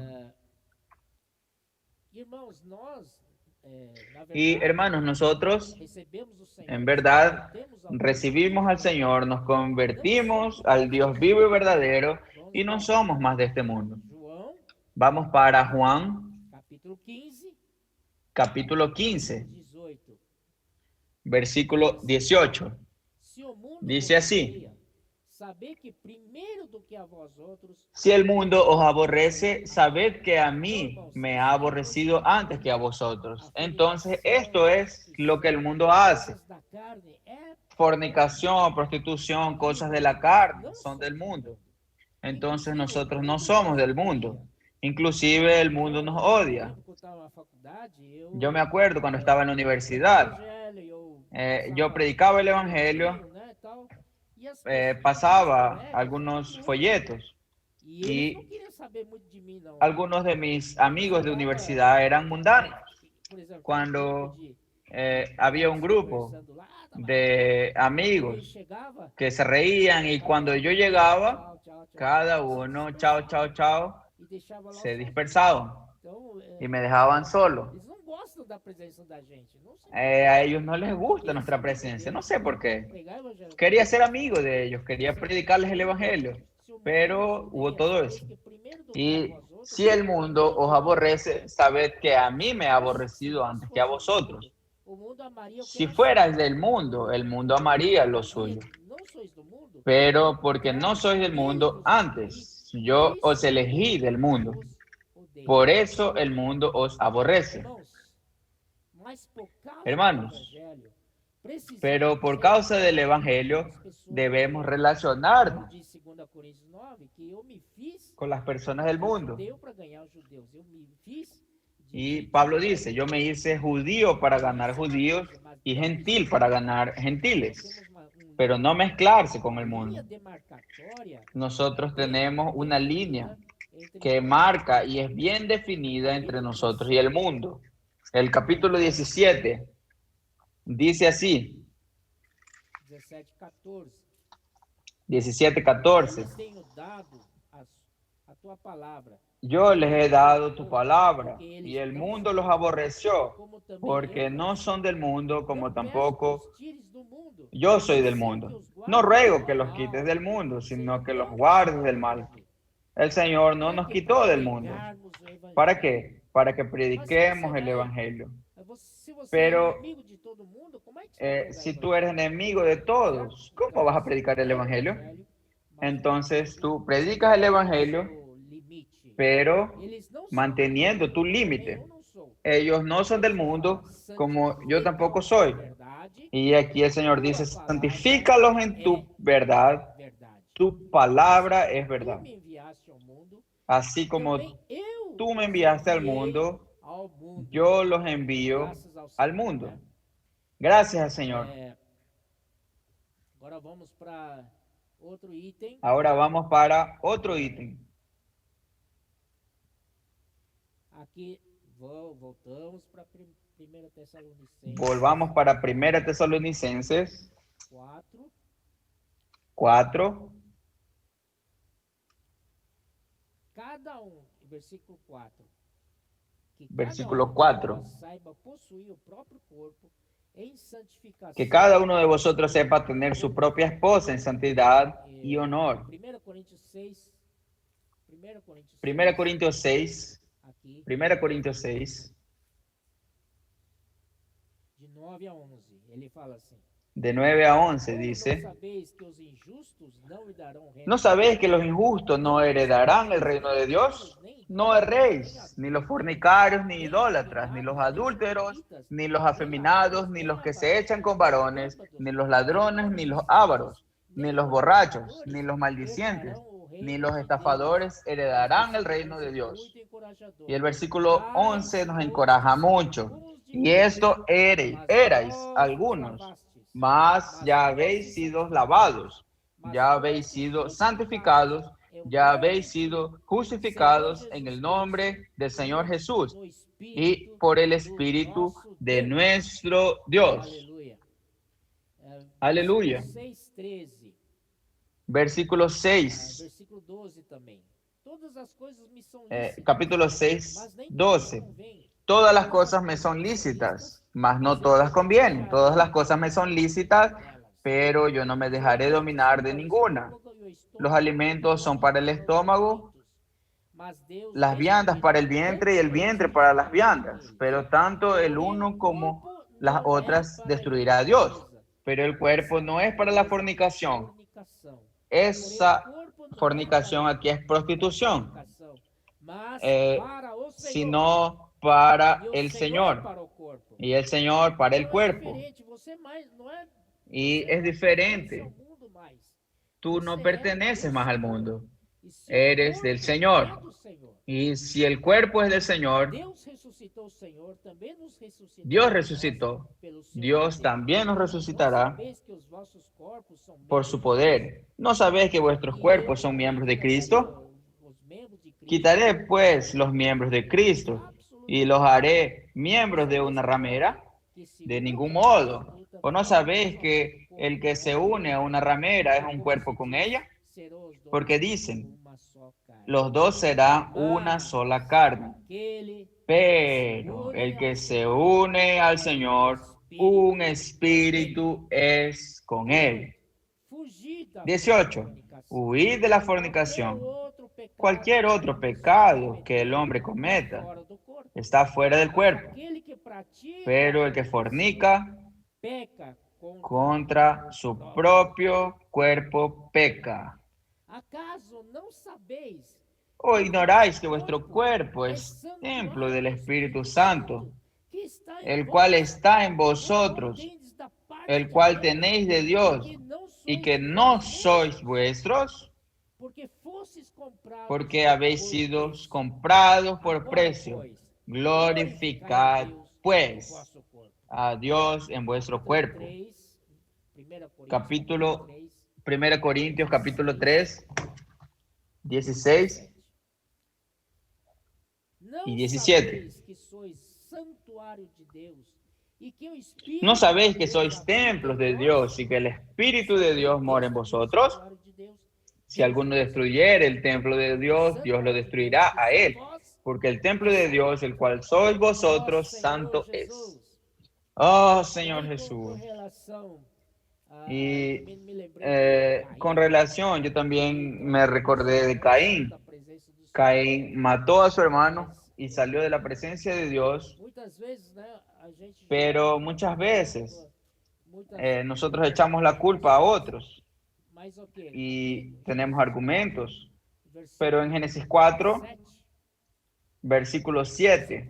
Y hermanos, nosotros en verdad recibimos al Señor, nos convertimos al Dios vivo y verdadero y no somos más de este mundo. João, Vamos para Juan, capítulo 15, capítulo 15, 18. versículo 18. Se o mundo Dice vos así: odeia, sabed que primeiro do que a vós outros, Si el mundo os aborrece, sabed que a mí me ha aborrecido antes que a vosotros. Entonces, esto es lo que el mundo hace. coisas da carne é Fornicación, prostitución, cosas de la carne son del mundo. Entonces, nosotros no somos del mundo. Inclusive el mundo nos odia. Yo me acuerdo cuando estaba en la universidad, yo predicaba el evangelio, pasaba algunos folletos y algunos de mis amigos de universidad eran mundanos. Cuando había un grupo de amigos que se reían y cuando yo llegaba, cada uno, chao, chao, chao, se dispersaban y me dejaban solo. A ellos no les gusta nuestra presencia, no sé por qué. Quería ser amigo de ellos, quería predicarles el evangelio, pero hubo todo eso. Y si el mundo os aborrece, sabed que a mí me ha aborrecido antes que a vosotros. Si fuerais del mundo, el mundo amaría lo suyo. Pero porque no sois del mundo, antes yo os elegí del mundo. Por eso el mundo os aborrece. Hermanos, pero por causa del evangelio debemos relacionarnos con las personas del mundo. Y Pablo dice, yo me hice judío para ganar judíos y gentil para ganar gentiles, pero no mezclarse con el mundo. Nosotros tenemos una línea que marca y es bien definida entre nosotros y el mundo. El capítulo 17 dice así, 17:14. Yo les he dado tu palabra y el mundo los aborreció porque no son del mundo como tampoco yo soy del mundo. No ruego que los quites del mundo, sino que los guardes del mal. El Señor no nos quitó del mundo. ¿Para qué? Para que prediquemos el evangelio. Pero si tú eres enemigo de todos, ¿cómo vas a predicar el evangelio? Entonces tú predicas el evangelio, pero manteniendo tu límite. Ellos no son del mundo como yo tampoco soy. Y aquí el Señor dice, santifícalos en tu verdad, tu palabra es verdad. Así como tú me enviaste al mundo, yo los envío al mundo. Gracias, Señor. Ahora vamos para otro ítem. Aquí voltamos para 1 Tesalonicenses. Volvamos para 1 Tesalonicenses 4. Cada versículo 4. Versículo 4. Saiba possuir o próprio corpo em santificação. Que cada uno de vosotros sepa tener su propia esposa en santidad y honor. 1 Corintios 6. 1 Corintios 6. Aqui, 1 Corintios 6. de 9 a 11. Ele fala assim. De 9 a 11 dice, ¿no sabéis que los injustos no heredarán el reino de Dios? No erréis, ni los fornicarios, ni idólatras, ni los adúlteros, ni los afeminados, ni los que se echan con varones, ni los ladrones, ni los ávaros, ni los borrachos, ni los maldicientes, ni los estafadores heredarán el reino de Dios. Y el versículo 11 nos encoraja mucho. Y esto erais algunos, mas ya habéis sido lavados, ya habéis sido santificados, ya habéis sido justificados en el nombre del Señor Jesús y por el Espíritu de nuestro Dios. Aleluya. Versículo 6. Capítulo 6, 12. Todas las cosas me son lícitas, mas no todas convienen. Todas las cosas me son lícitas, pero yo no me dejaré dominar de ninguna. Los alimentos son para el estómago, las viandas para el vientre y el vientre para las viandas. Pero tanto el uno como las otras destruirá a Dios. Pero el cuerpo no es para la fornicación. Esa fornicación aquí es prostitución, sino para el Señor. Y el Señor para el cuerpo. Y es diferente. Tú no perteneces más al mundo. Eres del Señor. Y si el cuerpo es del Señor, Dios resucitó. Dios también nos resucitará por su poder. ¿No sabéis que vuestros cuerpos son miembros de Cristo? Quitaré pues los miembros de Cristo y los haré miembros de una ramera. De ningún modo. ¿O no sabéis que el que se une a una ramera es un cuerpo con ella? Porque dicen, los dos serán una sola carne. Pero el que se une al Señor, un espíritu es con él. 18. Huid de la fornicación. Cualquier otro pecado que el hombre cometa está fuera del cuerpo. Pero el que fornica contra su propio cuerpo peca. ¿O ignoráis que vuestro cuerpo es templo del Espíritu Santo, el cual está en vosotros, el cual tenéis de Dios, y que no sois vuestros? Porque habéis sido comprados por precio. Glorificad, pues, a Dios en vuestro cuerpo. 1 Corintios capítulo 3, 16 y 17. ¿No sabéis que sois templos de Dios y que el Espíritu de Dios mora en vosotros? Si alguno destruyere el templo de Dios, Dios lo destruirá a él, porque el templo de Dios, el cual sois vosotros, santo es. Oh, Señor Jesús. Y con relación, yo también me recordé de Caín. Caín mató a su hermano y salió de la presencia de Dios, pero muchas veces nosotros echamos la culpa a otros y tenemos argumentos. Pero en Génesis 4, versículo 7,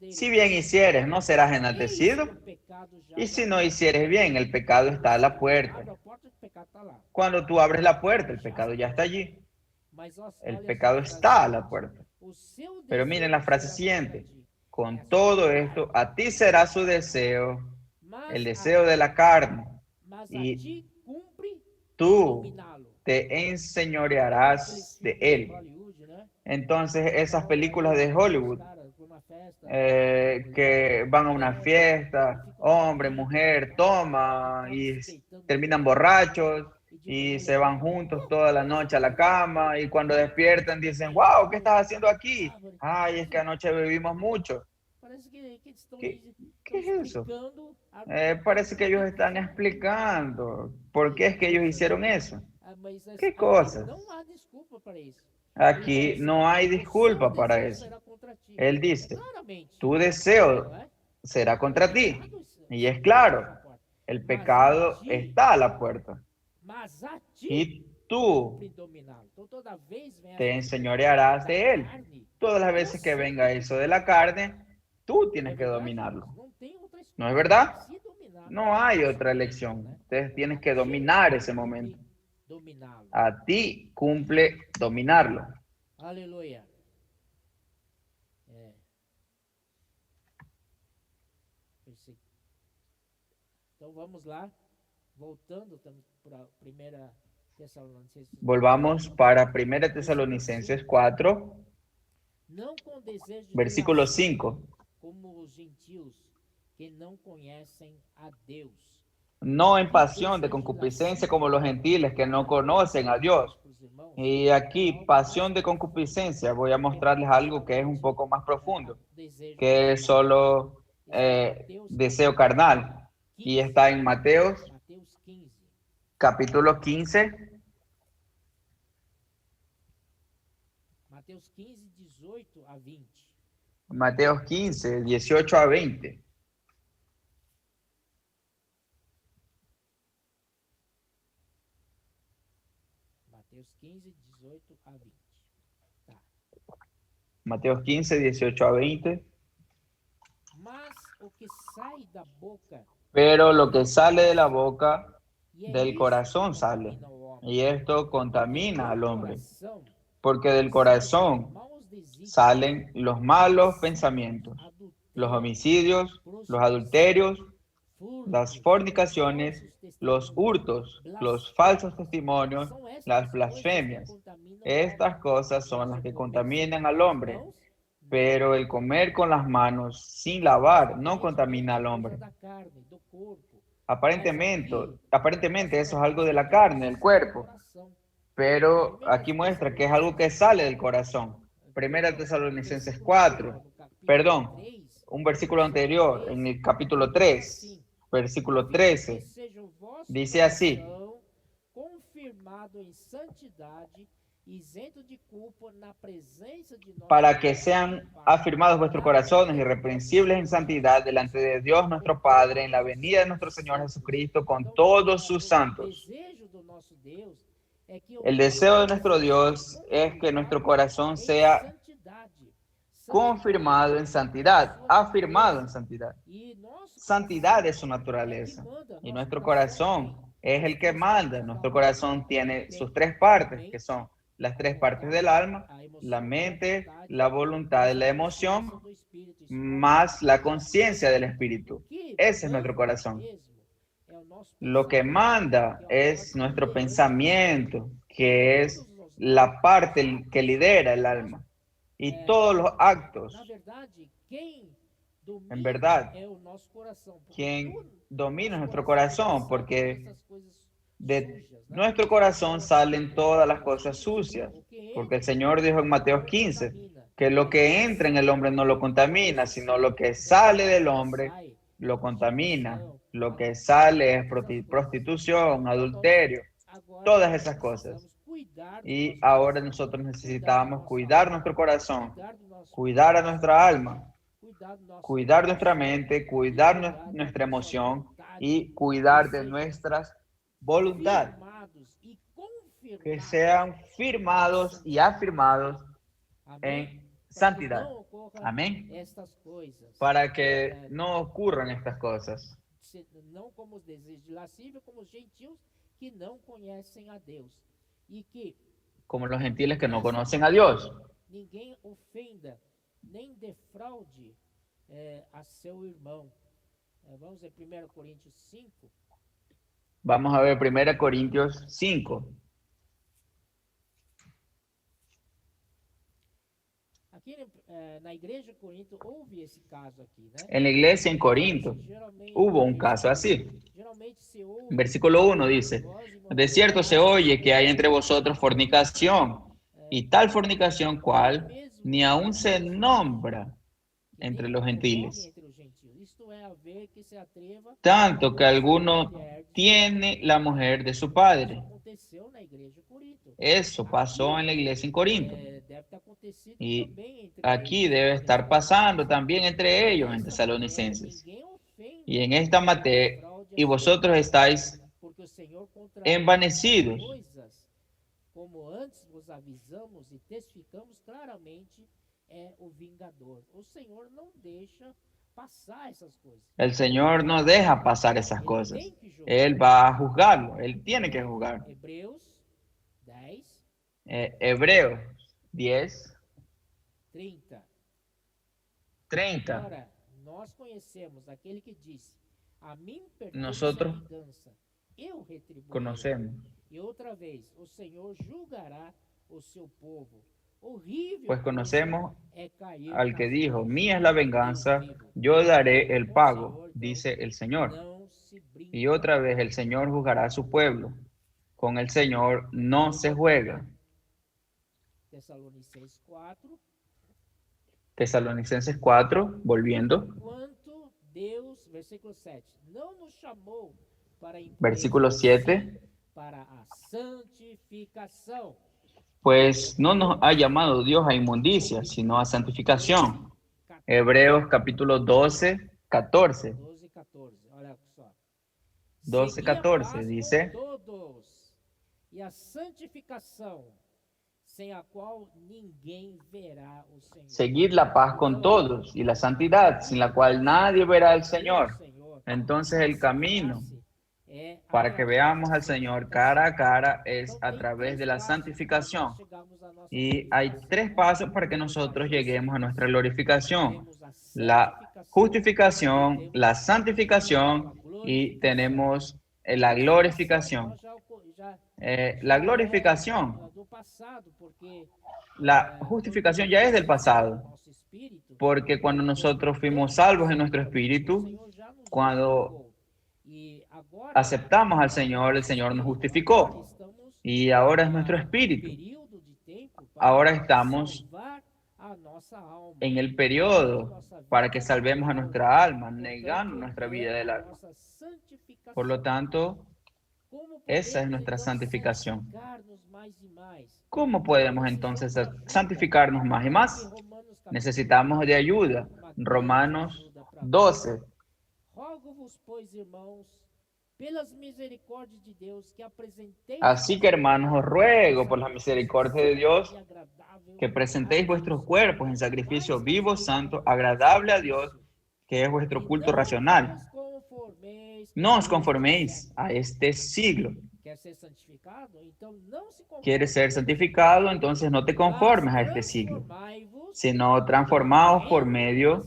si bien hicieres, no serás enaltecido, y si no hicieres bien, el pecado está a la puerta. Cuando tú abres la puerta, el pecado ya está allí. El pecado está a la puerta. Pero miren la frase siguiente: con todo esto, a ti será su deseo, el deseo de la carne, y tú te enseñorearás de él. Entonces, esas películas de Hollywood que van a una fiesta, hombre, mujer, toma, y terminan borrachos y se van juntos toda la noche a la cama, y cuando despiertan dicen, wow, ¿qué estás haciendo aquí? Ay, es que anoche bebimos mucho. ¿Qué es eso? Parece que ellos están explicando por qué es que ellos hicieron eso. ¿Qué cosas? Aquí no hay disculpa para eso. Él dice, tu deseo será contra ti. Y es claro, el pecado está a la puerta. Y tú te enseñorearás de él. Todas las veces que venga eso de la carne, tú tienes que dominarlo. ¿No es verdad? No hay otra elección. Entonces tienes que dominar ese momento. A ti cumple dominarlo. Aleluia. Então vamos lá, voltando para primeira Tessalonicenses. Volvamos para 1 Tesalonicenses 4, versículo 5. Como os gentios que não conhecem a Deus. No en pasión de concupiscencia como los gentiles que no conocen a Dios. Y aquí, pasión de concupiscencia, voy a mostrarles algo que es un poco más profundo, que es solo deseo carnal. y está en Mateos Mateus 15. capítulo 15, Mateus 15, 18 a 20. Mateos 15, 18 a 20. Mateus 15, 18 a 20. Tá. Mateos 15, 18 a 20. Mas o que sai da boca, Pero lo que sale de la boca, e é del isto corazón que sale, contamina o homem, y esto porque contamina do al hombre, coração porque del saem os corazón maus desígnios, salen los malos pensamientos, los adultério, homicidios, los adulterios, las fornicaciones, los hurtos, los falsos testimonios, las blasfemias. Estas cosas son las que contaminan al hombre, pero el comer con las manos sin lavar no contamina al hombre. Aparentemente eso es algo de la carne, del cuerpo, pero aquí muestra que es algo que sale del corazón. Primera Tesalonicenses 4, perdón, un versículo anterior, en el capítulo 3, versículo 13, dice así: confirmado em santidade, isento de culpa na presença de nosso para que sean afirmados vuestros corazones irreprensibles en santidad delante de Dios nuestro Padre en la venida de nuestro Señor Jesucristo con todos sus santos. El deseo de nuestro Dios es que nuestro corazón sea confirmado en santidad, afirmado en santidad. Santidad es su naturaleza y nuestro corazón es el que manda. Nuestro corazón tiene sus tres partes, que son las tres partes del alma: la mente, la voluntad y la emoción, más la conciencia del espíritu. Ese es nuestro corazón. Lo que manda es nuestro pensamiento, que es la parte que lidera el alma. Y todos los actos, en verdad, quien domina nuestro corazón, porque de nuestro corazón salen todas las cosas sucias, porque el Señor dijo en Mateo 15 que lo que entra en el hombre no lo contamina, sino lo que sale del hombre lo contamina. Lo que sale es prostitución, adulterio, todas esas cosas. Y ahora nosotros necesitamos cuidar nuestro corazón, cuidar a nuestra alma, cuidar nuestra mente, cuidar nuestra emoción y cuidar de nuestras voluntades, que sean firmados y afirmados en santidad. Amén. Para que no ocurran estas cosas. Não como os desejos lascivos, como os gentios que não conhecem a Deus. E que como los gentiles que no conocen a Dios. Ninguém ofenda, nem defraude a seu irmão. Vamos ver 1 Coríntios 5. Vamos a ver 1 Corintios 5. Aqui na igreja de Corinto houve esse caso aqui, né? En la iglesia en Corinto hubo un caso así. Versículo 1 dice: de cierto se oye que hay entre vosotros fornicación, y tal fornicación cual ni aún se nombra entre los gentiles, tanto que alguno tiene la mujer de su padre. Eso pasó en la iglesia en Corinto. Y aquí debe estar pasando también entre ellos, en Tesalonicenses. Y en esta materia, y vosotros estáis envanecidos. Como antes vos avisamos e testificamos claramente, o vingador. O Senhor não deixa passar essas coisas. El Señor no deja pasar esas cosas. Él va a juzgarlo. Él tiene que juzgar. Hebreos 10. 30. Agora, nós conhecemos aquele que disse: a mim pertence Nosotros a vingança, eu retribuirei. Conocemos. E outra vez, o Senhor julgará o seu povo. Horrível Pues conocemos é cair al que nas dijo: mãos mía es la do venganza, Deus vivo. yo daré el pago, Com o Senhor, dice el Señor. não se brinca. Y otra vez el Señor juzgará a su pueblo. Con el Señor no se juega. Tesalonicenses 4. Tesalonicenses 4, volviendo. Quanto Deus, versículo 7, não nos chamou para Versículo impureza, 7. sim para a santificação. Pues no nos ha llamado Dios a inmundicia, sino a santificación. Hebreos capítulo 12, 14. 12, 14, olha só. 12, Segui a 14 paz dice, com todos e a santificação, sem a qual ninguém verá o Senhor. seguid la paz con todos y la santidad, sin la cual nadie verá al Señor. Entonces el camino para que veamos al Señor cara a cara es a través de la santificación. Y hay 3 pasos para que nosotros lleguemos a nuestra glorificación: la justificación, la santificación y tenemos la glorificación. La glorificación, la justificación ya es del pasado, porque cuando nosotros fuimos salvos en nuestro espíritu, cuando aceptamos al Señor, el Señor nos justificó y ahora es nuestro espíritu. Ahora estamos en el periodo para que salvemos a nuestra alma, negando nuestra vida del alma. Por lo tanto, esa es nuestra santificación. ¿Cómo podemos entonces santificarnos más y más? Necesitamos de ayuda. Romanos 12. Así que, hermanos, os ruego por la misericordia de Dios que presentéis vuestros cuerpos en sacrificio vivo, santo, agradable a Dios, que es vuestro culto racional. No os conforméis a este siglo. ¿Quieres ser santificado? Entonces no te conformes a este siglo, sino transformaos por medio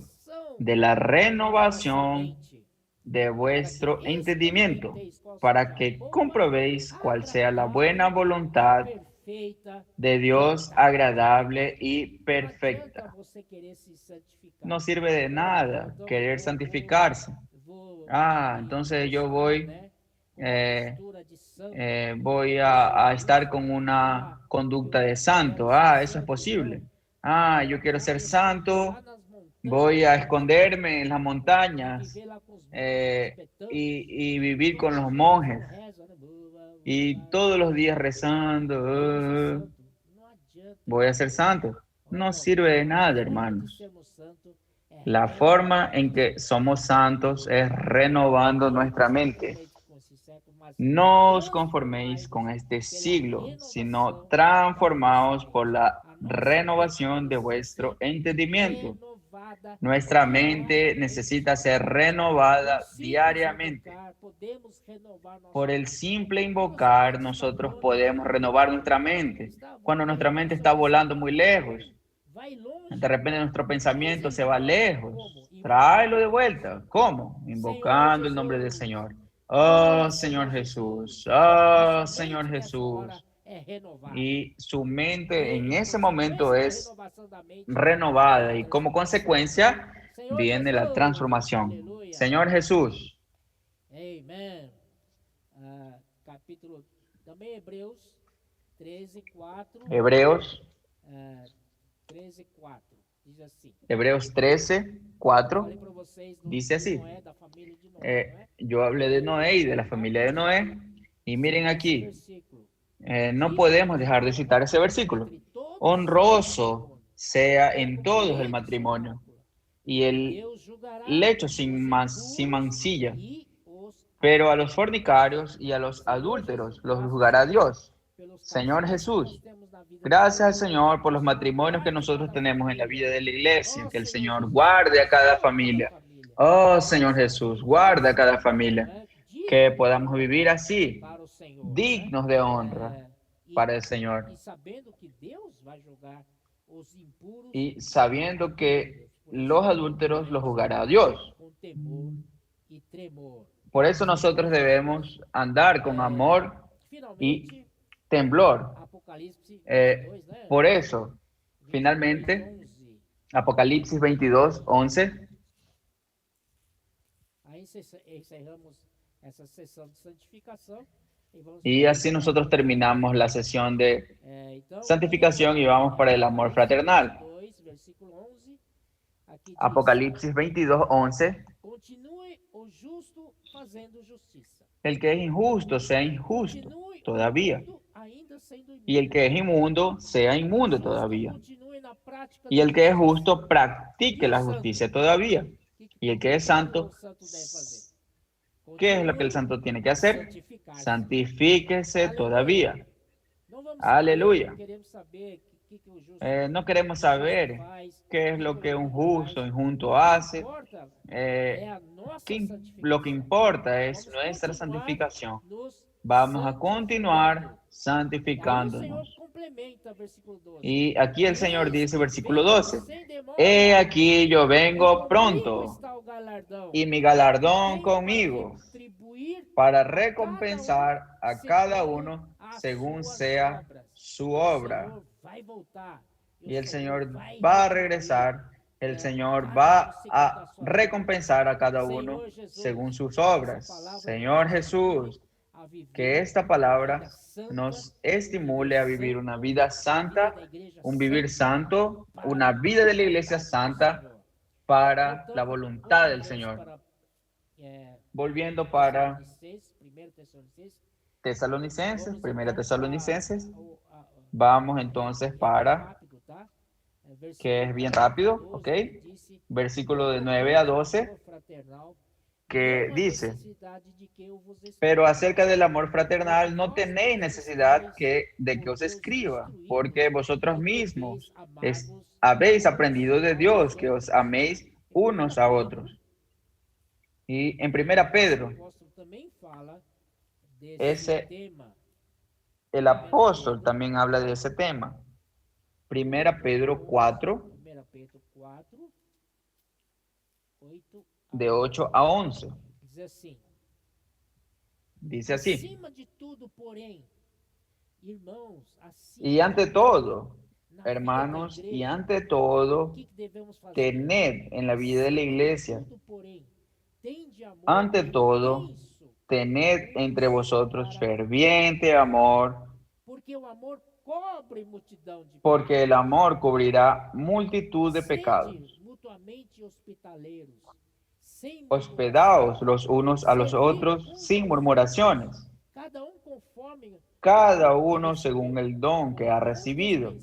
de la renovación de vuestro entendimiento, para que comprobéis cuál sea la buena voluntad de Dios, agradable y perfecta. No sirve de nada querer santificarse. Entonces yo voy a estar con una conducta de santo. Eso es posible. Yo quiero ser santo, voy a esconderme en las montañas y vivir con los monjes y todos los días rezando. Voy a ser santo. No sirve de nada, hermanos. La forma en que somos santos es renovando nuestra mente. No os conforméis con este siglo, sino transformaos por la renovación de vuestro entendimiento. Nuestra mente necesita ser renovada diariamente. Por el simple invocar, nosotros podemos renovar nuestra mente. Cuando nuestra mente está volando muy lejos, de repente nuestro pensamiento se va lejos. Tráelo de vuelta. ¿Cómo? Invocando el nombre del Señor. Oh, Señor Jesús. Oh, Señor Jesús. Y su mente en ese momento es renovada y como consecuencia viene la transformación. Señor Jesús. Amén. Capítulo también Hebreos 13:4. Hebreos 13:4 dice así. Hebreos 13:4 dice así. Yo hablé de Noé y de la familia de Noé. Y miren aquí, no podemos dejar de citar ese versículo. Honroso sea en todos el matrimonio y el lecho sin mancilla, pero a los fornicarios y a los adúlteros los juzgará Dios. Señor Jesús, gracias al Señor por los matrimonios que nosotros tenemos en la vida de la iglesia. Que el Señor guarde a cada familia. Oh, Señor Jesús, guarda a cada familia. Que podamos vivir así, dignos de honra para el Señor. Y sabiendo que los adúlteros los juzgará Dios. Por eso nosotros debemos andar con amor y temblor. Por eso, finalmente, Apocalipsis 22:11. Y así nosotros terminamos la sesión de santificación y vamos para el amor fraternal. Apocalipsis 22:11 continue o justo fazendo justiça. El que es injusto sea injusto Continue todavía. imundo ainda sendo imundo. Y el que es inmundo sea inmundo Justo todavía. continue na prática Y da el que es justiça. justo practique la justicia todavía. Y el que es santo, ¿qué es lo que el santo tiene que hacer? Santifíquese todavía. Não vamos Aleluya. saber, queremos saber que o justo No queremos saber faz, qué es lo que un justo, faz. injusto O que hace. importa é Eh, a nossa lo que santificação. importa es Vamos nuestra continuar santificación. nos Vamos a continuar santificando. Aí o Senhor santificándonos. complementa versículo 12. Y aquí el Señor dice, versículo Venho 12, sem demora, he aquí yo e vengo comigo pronto, está o galardão. y mi galardón Venho conmigo, retribuir para a cada recompensar a cada uno a según suas sea obras. su O obra. Senhor vai voltar. Y el Señor vai va a retribuir, regresar, el cada Señor um va segundo a a sua recompensar a cada Senhor uno Jesus, según sus essa obras. palavra Señor nos Jesús, estimule a viver que esta uma palabra vida santa, nos estimule a vivir una vida santa, vida da igreja un vivir santa, santo, para una vida de la iglesia vontade do santa Senhor. para Voltando la voluntad del outra vez Señor. para, Volviendo para 1 Tesalonicenses, Tesalonicenses, vamos primera então Tesalonicenses, a- vamos entonces para, rápido, tá? que es bien rápido, ¿ok? Dice, Versículo de 9 a 12, fraternal, que não há dice, necessidade de que eu vos escreva, pero acerca del amor fraternal no tenéis necesidad de que os escriba, porque vosotros mismos habéis aprendido de Dios que os améis unos a otros. Y en primera Pedro, o apóstolo também fala desse ese, tema. el apóstol también habla de ese tema. Primera Pedro 4, 1 Pedro 4, 8 de 8 a 11. diz assim: Dice así, acima de tudo, porém, irmãos, acima y ante todo, na vida hermanos, da y igreja, ante o todo, que devemos fazer? tened en la vida de la iglesia, Tudo, porém, tende amor ante todo, intenso, tened entre vosotros ferviente amor, porque o amor cobre multidão de porque el amor cubrirá multitud de pecados. Sede mutuamente hospitaleiros, sem Hospedaos los unos a los otros sin murmuraciones, cada conforme cada uno según el don que ha recibido.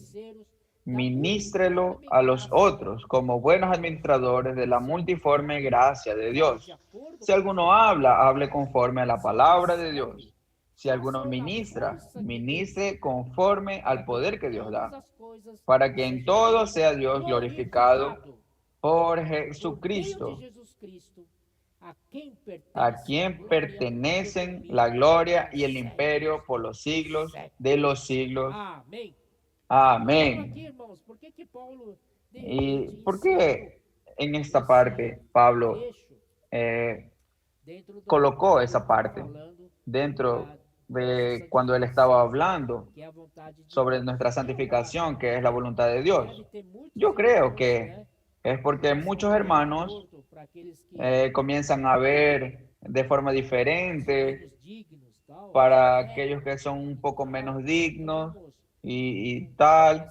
Ministrelo a los otros como buenos administradores de la multiforme gracia de Dios. Si alguno habla, hable conforme a la palabra de Dios. Si alguno ministra, ministre conforme al poder que Dios da, para que en todo sea Dios glorificado por Jesucristo, a quien pertenecen la gloria y el imperio por los siglos de los siglos. Amén. Amén. Aqui, irmãos, por que que Paulo ¿Y por qué en esta parte Pablo colocó esa parte dentro de cuando él estaba hablando sobre nuestra santificación, que es la voluntad de Dios? Yo creo que es porque muchos hermanos comienzan a ver de forma diferente para aquellos que son un poco menos dignos y tal.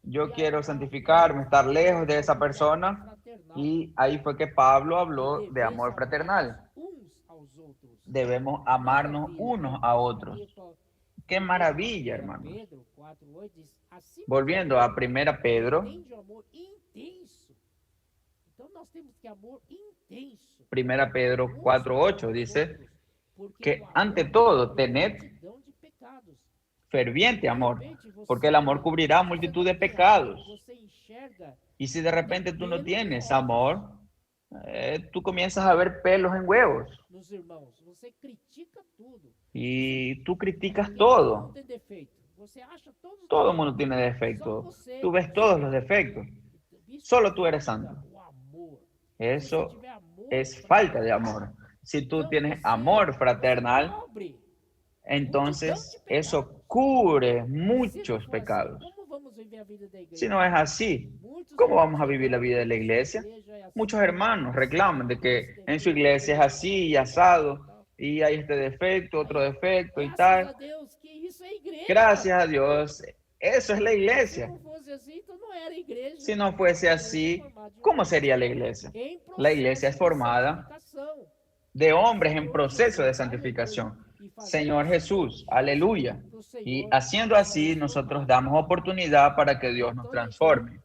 Yo quiero santificarme, estar lejos de esa persona. Y ahí fue que Pablo habló de amor fraternal. Debemos amarnos unos a otros. ¡Qué maravilla, hermanos! Volviendo a 1 Pedro. 1 Pedro 4:8 dice que ante todo tened ferviente amor, porque el amor cubrirá multitud de pecados. Y si de repente tú no tienes amor, tú comienzas a ver pelos en huevos. Y tú criticas todo. Todo el mundo tiene defectos. Tú ves todos los defectos. Solo tú eres santo. Eso es falta de amor. Si tú tienes amor fraternal, entonces eso cubre muchos pecados. Si no es así, ¿cómo vamos a vivir la vida de la iglesia? Muchos hermanos reclaman de que en su iglesia es así y asado, y hay este defecto, otro defecto y tal. Gracias a Dios, eso es la iglesia. era a igreja. Si no fuese así, ¿cómo sería la iglesia? Em La iglesia es processo de formada santificação. de hombres en proceso de santificación. E fazendo Señor Jesús, aleluya. pro Y Senhor haciendo así, nosotros damos oportunidad para que Dios nos transforme.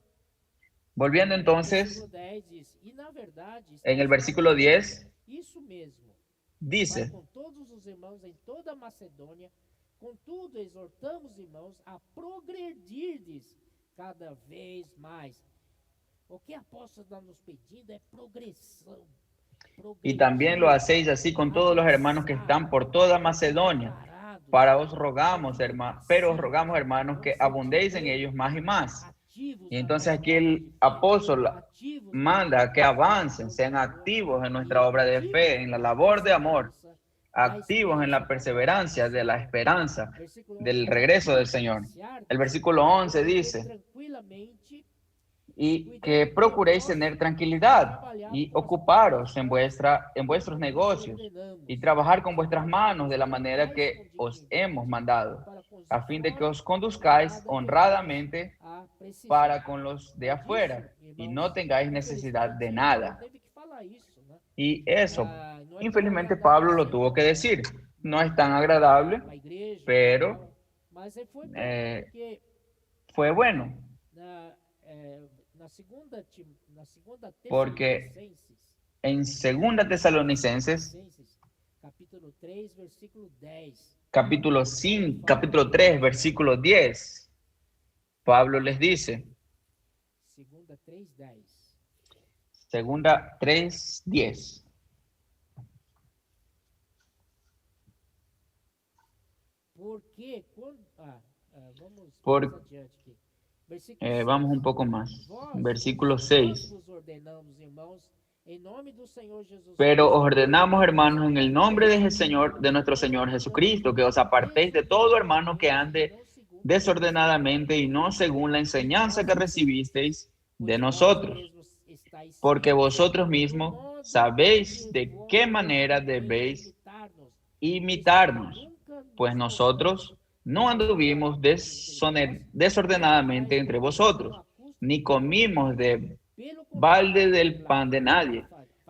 Volviendo entonces, Versículo 10 diz, e na verdade, en el estamos versículo 10 isso mesmo. Mas dice, com todos os irmãos em toda a Macedônia, contudo, exortamos irmãos a progredirdes cada vez mais. O que o apóstolo está nos pedindo é progressão. y también lo hacéis así con todos los hermanos que están por toda Macedonia. Para os rogamos, pero os rogamos, hermanos, que abundéis en ellos más y más. Y entonces aquí el apóstol manda que avancen, sean activos en nuestra obra de fe, en la labor de amor, activos en la perseverancia de la esperanza del regreso del Señor. El versículo 11 dice, y que procuréis tener tranquilidad y ocuparos en vuestros negocios y trabajar con vuestras manos de la manera que os hemos mandado, a fin de que os conduzcáis honradamente para con los de afuera y no tengáis necesidad de nada. Y eso, infelizmente, Pablo lo tuvo que decir. No es tan agradable, pero fue bueno. Porque en Segunda Tesalonicenses, capítulo 3, versículo 10, Pablo les dice, Segunda 3, 10. Vamos un poco más. Versículo 6. Pero os ordenamos, hermanos, en el nombre de nuestro Señor Jesucristo, que os apartéis de todo hermano que ande desordenadamente y no según la enseñanza que recibisteis de nosotros, porque vosotros mismos sabéis de qué manera debéis imitarnos, pues nosotros no anduvimos desordenadamente entre vosotros, ni comimos de balde del pan de nadie,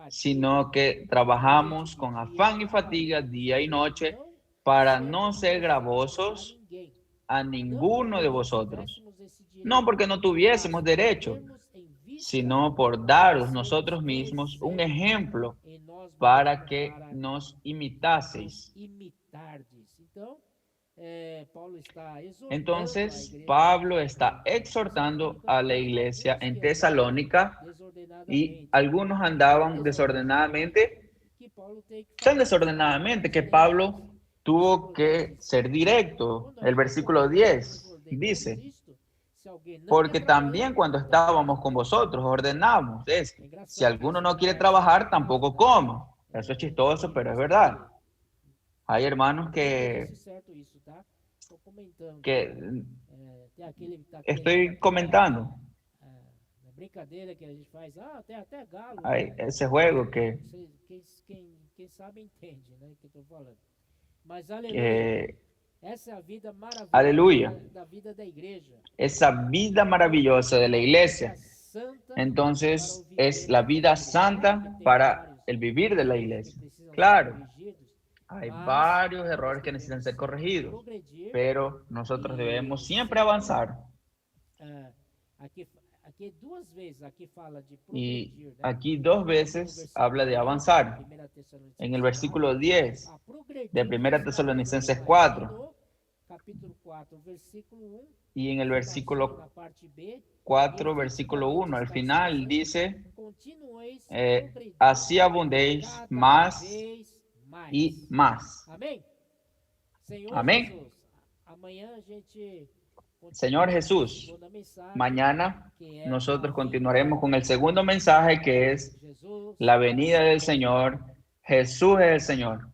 sino que trabajamos con afán y fatiga día y noche para no ser gravosos a ninguno de vosotros, no porque no tuviésemos derecho, sino por daros nosotros mismos un ejemplo para que nos imitaseis. Entonces, Pablo está exhortando a la iglesia en Tesalónica y algunos andaban desordenadamente, tan desordenadamente que Pablo tuvo que ser directo. El versículo 10 dice, porque también cuando estábamos con vosotros ordenamos, si alguno no quiere trabajar, tampoco coma. Eso es chistoso, pero es verdad. Hay hermanos que estoy comentando. Hay ese juego que aleluya, esa vida maravillosa de la iglesia. Entonces es la vida santa para el vivir de la iglesia. Claro, hay varios errores que necesitan ser corregidos, pero nosotros debemos siempre avanzar. Y aquí 2 veces habla de avanzar. En el versículo 10 de 1 Tesalonicenses 4. Y en el versículo 4, versículo 1, al final dice, así abundéis más y más. Amén. Señor Jesús, mañana nosotros continuaremos con el segundo mensaje, que es la venida del Señor. Jesús es el Señor.